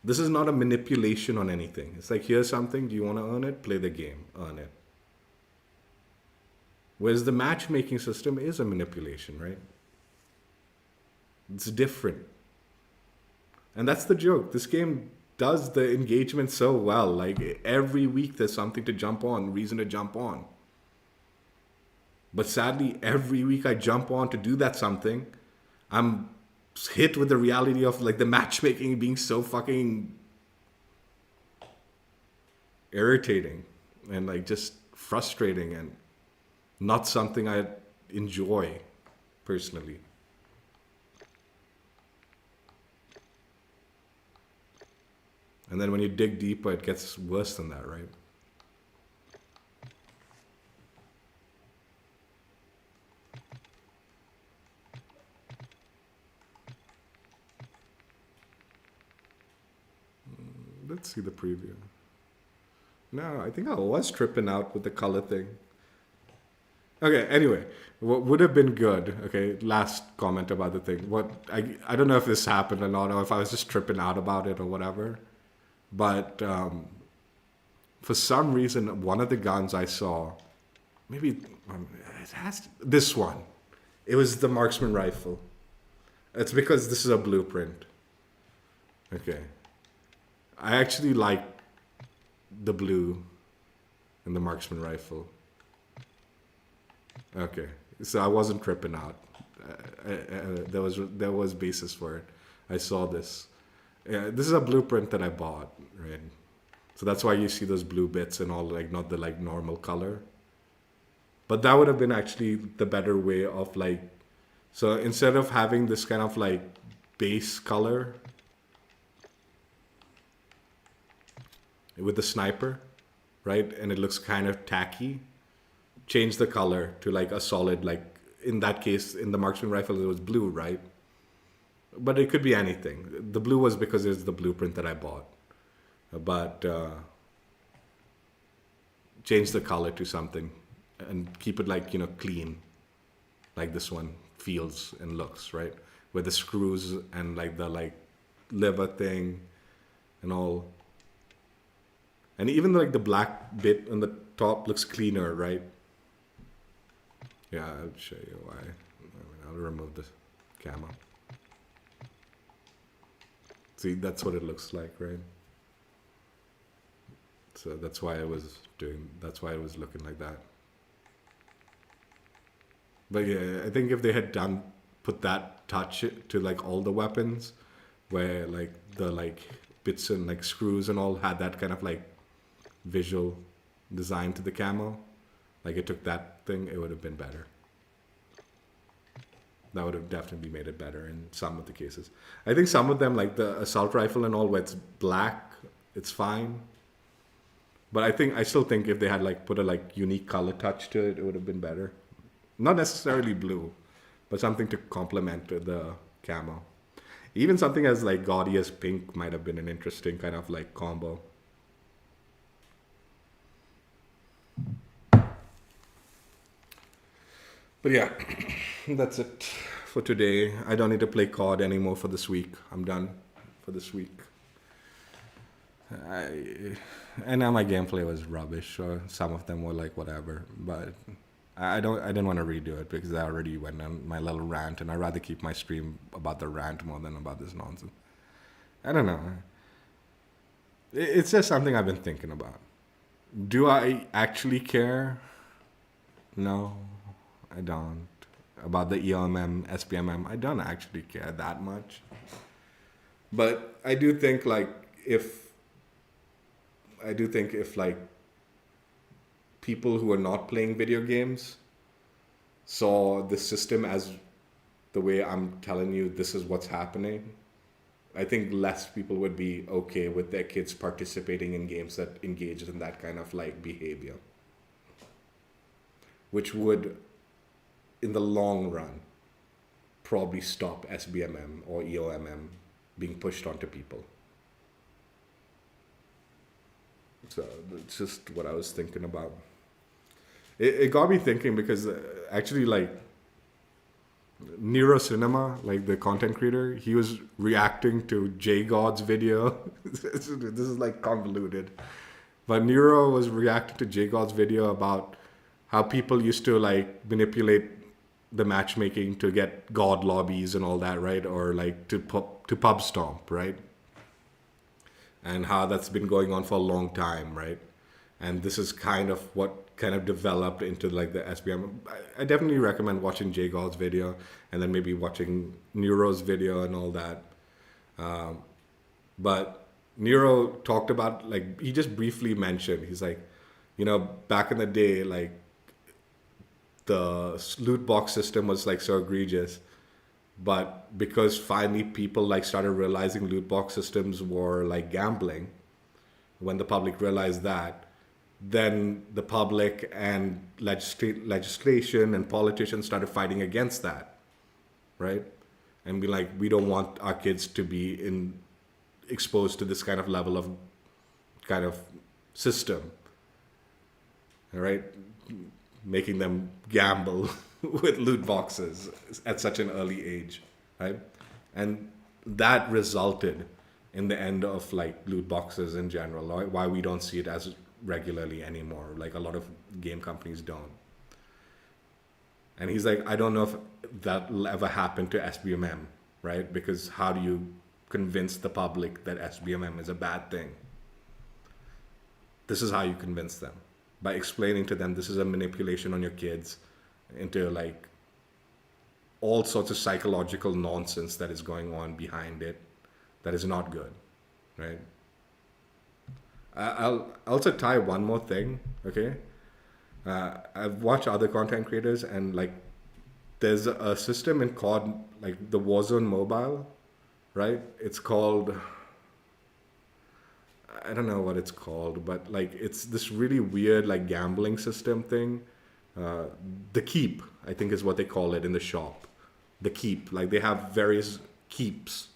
This is not a manipulation on anything. It's like, here's something, do you want to earn it? Play the game, earn it. Whereas the matchmaking system is a manipulation, right? It's different. And that's the joke. This game does the engagement so well. Like, every week there's something to jump on, reason to jump on. But sadly, every week I jump on to do that something, I'm hit with the reality of like the matchmaking being so fucking irritating and like just frustrating and not something I enjoy personally. And then when you dig deeper, it gets worse than that, right? Let's see the preview. No, I think I was tripping out with the color thing. Okay, anyway, what would have been good, okay, last comment about the thing. I don't know if this happened or not, or if I was just tripping out about it or whatever. But for some reason, one of the guns I saw, maybe it has to, this one. It was the Marksman rifle. It's because this is a blueprint. Okay. I actually like the blue in the Marksman rifle. Okay, so I wasn't tripping out. There was basis for it. I saw this. This is a blueprint that I bought, right? So that's why you see those blue bits and all, like not the like normal color. But that would have been actually the better way of like, so instead of having this kind of like base color with the sniper, right? And it looks kind of tacky. Change the color to like a solid, like in that case, in the Marksman rifle, it was blue, right? But it could be anything. The blue was because it's the blueprint that I bought. But change the color to something and keep it like, you know, clean. Like this one feels and looks, right? With the screws and like the like lever thing and all. And even like the black bit on the top looks cleaner, right? Yeah, I'll show you why. I'll remove the camo. See, that's what it looks like, right? So that's why I was looking like that. But yeah, I think if they had put that touch to like all the weapons, where like the like bits and like screws and all had that kind of like visual design to the camo, like it took that thing, it would have been better. That would have definitely made it better in some of the cases. I think some of them, like the assault rifle and all, where it's black, it's fine. But I still think if they had like put a like unique color touch to it, it would have been better. Not necessarily blue, but something to complement the camo. Even something as like gaudy as pink might have been an interesting kind of like combo. But yeah, that's it for today. I don't need to play COD anymore for this week. I'm done for this week. And now my gameplay was rubbish, or some of them were like whatever. But I didn't want to redo it because I already went on my little rant, and I'd rather keep my stream about the rant more than about this nonsense. I don't know. It's just something I've been thinking about. Do I actually care? No. I don't. About the EOMM, SPMM, I don't actually care that much. But I do think if like people who are not playing video games saw the system as the way I'm telling you this is what's happening, I think less people would be okay with their kids participating in games that engage in that kind of like behavior. Which would, in the long run, probably stop SBMM or EOMM being pushed onto people. So it's just what I was thinking about. It got me thinking because actually, like, Nero Cinema, like the content creator, he was reacting to J God's video. This is like convoluted. But Nero was reacting to J God's video about how people used to like manipulate the matchmaking to get God lobbies and all that, right? Or like to pub stomp, right? And how that's been going on for a long time, right? And this is kind of what kind of developed into like the SBM. I definitely recommend watching J God's video and then maybe watching Nero's video and all that. But Nero talked about, like, he just briefly mentioned, he's like, you know, back in the day, like, the loot box system was like so egregious, but because finally people like started realizing loot box systems were like gambling, when the public realized that, then the public and legislation and politicians started fighting against that, right? And be like, we don't want our kids to be exposed to this kind of level of kind of system, all right? Making them gamble with loot boxes at such an early age, right? And that resulted in the end of like loot boxes in general, right? Why we don't see it as regularly anymore. Like a lot of game companies don't. And he's like, I don't know if that will ever happen to SBMM, right? Because how do you convince the public that SBMM is a bad thing? This is how you convince them. By explaining to them this is a manipulation on your kids into like all sorts of psychological nonsense that is going on behind it that is not good, right? I'll also tie one more thing, okay? I've watched other content creators and like there's a system in COD, like the Warzone mobile, right? It's called, I don't know what it's called, but like it's this really weird like gambling system thing. The Keep, I think is what they call it in the shop. The Keep, like they have various keeps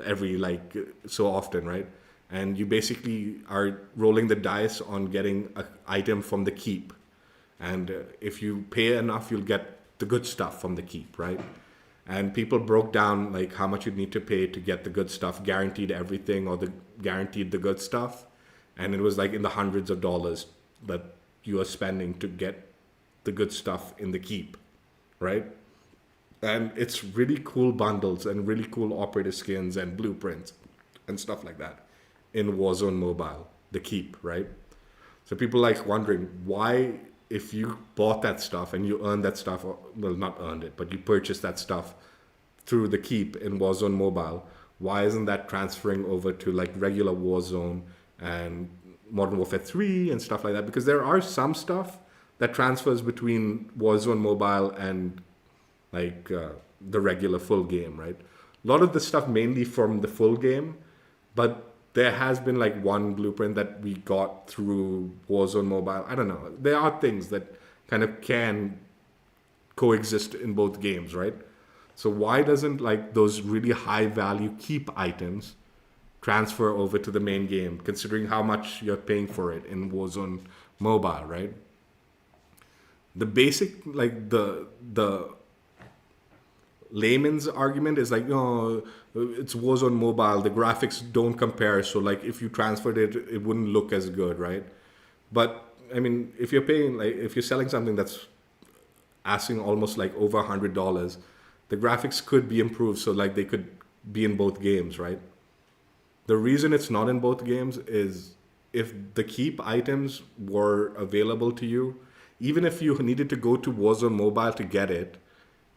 every like so often, right? And you basically are rolling the dice on getting an item from the Keep. And if you pay enough, you'll get the good stuff from the Keep, right? And people broke down like how much you'd need to pay to get the good stuff, guaranteed everything or guaranteed the good stuff. And it was like in the hundreds of dollars that you are spending to get the good stuff in the Keep, right? And it's really cool bundles and really cool operator skins and blueprints and stuff like that in Warzone Mobile, the Keep, right? So people like wondering why, if you bought that stuff and you earned that stuff, or, well, not earned it, but you purchased that stuff through the Keep in Warzone Mobile, why isn't that transferring over to like regular Warzone and Modern Warfare 3 and stuff like that? Because there are some stuff that transfers between Warzone Mobile and like the regular full game, right? A lot of the stuff mainly from the full game, but there has been like one blueprint that we got through Warzone Mobile. I don't know. There are things that kind of can coexist in both games, right? So why doesn't like those really high value Keep items transfer over to the main game, considering how much you're paying for it in Warzone Mobile, right? The basic, like the layman's argument is like, no, it's Warzone Mobile, the graphics don't compare, so like if you transferred it, it wouldn't look as good, right? But I mean, if you're paying, like if you're selling something that's asking almost like over $100, the graphics could be improved so like they could be in both games, right? The reason it's not in both games is if the Keep items were available to you, even if you needed to go to Warzone Mobile to get it,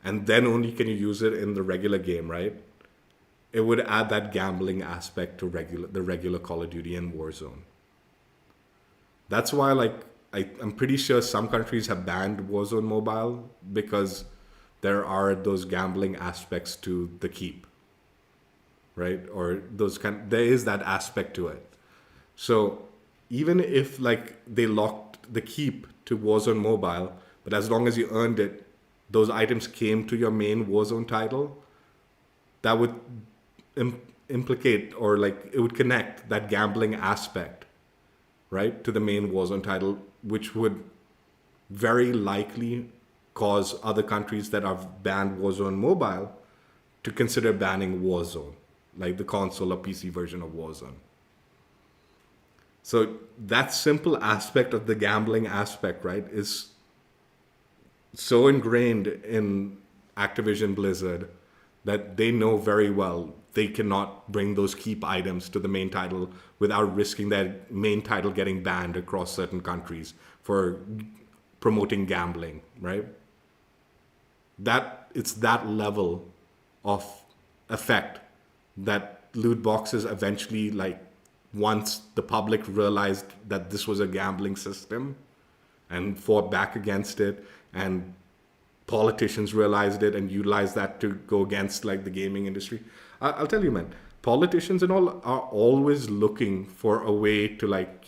and then only can you use it in the regular game, right? It would add that gambling aspect to the regular Call of Duty and Warzone. That's why, like, I'm pretty sure some countries have banned Warzone Mobile because there are those gambling aspects to the Keep, right? Or there is that aspect to it. So even if like they locked the Keep to Warzone Mobile, but as long as you earned it those items came to your main Warzone title, that would implicate, or like it would connect that gambling aspect, right, to the main Warzone title, which would very likely cause other countries that have banned Warzone Mobile to consider banning Warzone, like the console or PC version of Warzone. So that simple aspect of the gambling aspect, right, is so ingrained in Activision Blizzard that they know very well they cannot bring those keep items to the main title without risking that main title getting banned across certain countries for promoting gambling, right? That it's that level of effect that loot boxes eventually, like, once the public realized that this was a gambling system and fought back against it, and politicians realized it and utilized that to go against like the gaming industry. I'll tell you, man, politicians and all are always looking for a way to, like,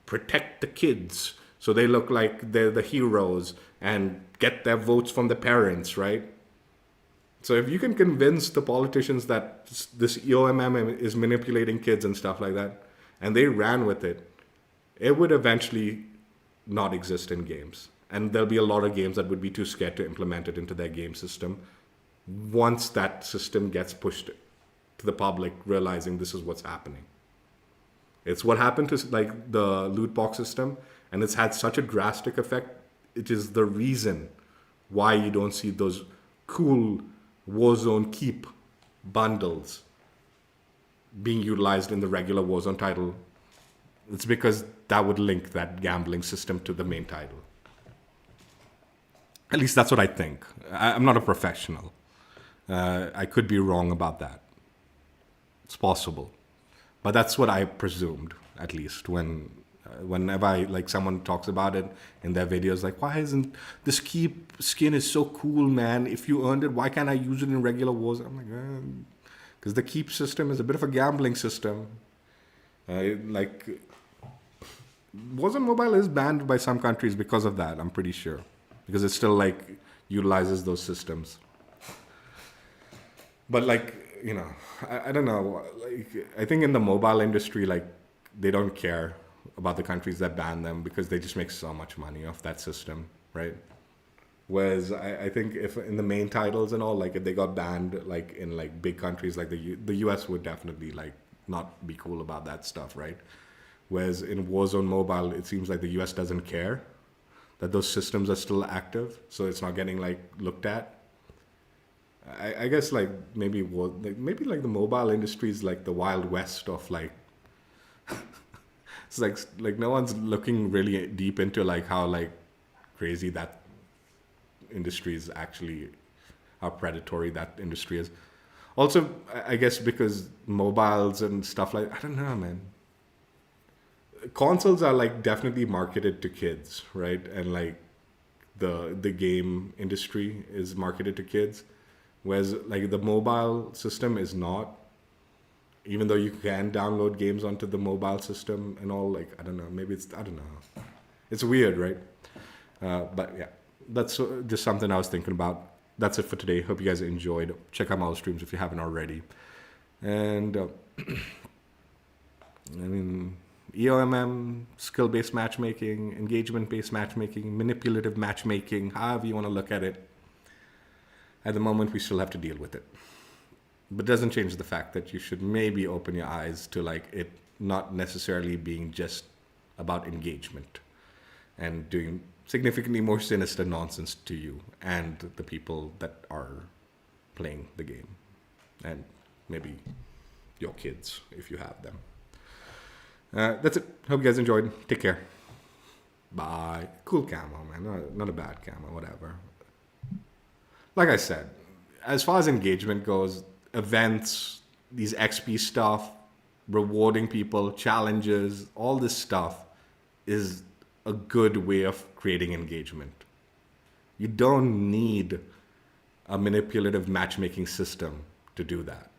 protect the kids so they look like they're the heroes and get their votes from the parents, right? So if you can convince the politicians that this EOMM is manipulating kids and stuff like that, and they ran with it, it would eventually not exist in games. And there'll be a lot of games that would be too scared to implement it into their game system once that system gets pushed to the public, realizing this is what's happening. It's what happened to like the loot box system, and it's had such a drastic effect. It is the reason why you don't see those cool Warzone Keep bundles being utilized in the regular Warzone title. It's because that would link that gambling system to the main title. At least that's what I think. I'm not a professional. I could be wrong about that. It's possible. But that's what I presumed, at least, whenever like someone talks about it in their videos, like, why isn't this keep skin is so cool, man? If you earned it, why can't I use it in regular wars? I'm like, because the keep system is a bit of a gambling system. Like, Warzone Mobile is banned by some countries because of that, I'm pretty sure. Because it still, like, utilizes those systems. But, like, I don't know. Like, I think in the mobile industry, like, they don't care about the countries that ban them because they just make so much money off that system, right? Whereas I think if in the main titles and all, like, if they got banned, like, in, like, big countries, like the US would definitely, like, not be cool about that stuff, right? Whereas in Warzone Mobile, it seems like the US doesn't care that those systems are still active, so it's not getting, like, looked at. I guess, like, maybe like the mobile industry is like the Wild West of, like, it's like no one's looking really deep into, like, how, like, crazy that industry is actually, how predatory that industry is. Also, I guess because mobiles and stuff like, I don't know, man. Consoles are, like, definitely marketed to kids, right? And, like, the game industry is marketed to kids. Whereas, like, the mobile system is not. Even though you can download games onto the mobile system and all, like, I don't know, maybe I don't know. It's weird, right? But yeah, that's just something I was thinking about. That's it for today. Hope you guys enjoyed. Check out my other streams if you haven't already. And, I mean, EOMM, skill-based matchmaking, engagement-based matchmaking, manipulative matchmaking, however you want to look at it. At the moment, we still have to deal with it. But it doesn't change the fact that you should maybe open your eyes to, like, it not necessarily being just about engagement and doing significantly more sinister nonsense to you and the people that are playing the game. And maybe your kids, if you have them. That's it. Hope you guys enjoyed. Take care. Bye. Cool camo, man. Not a bad camo, whatever. Like I said, as far as engagement goes, events, these XP stuff, rewarding people, challenges, all this stuff is a good way of creating engagement. You don't need a manipulative matchmaking system to do that.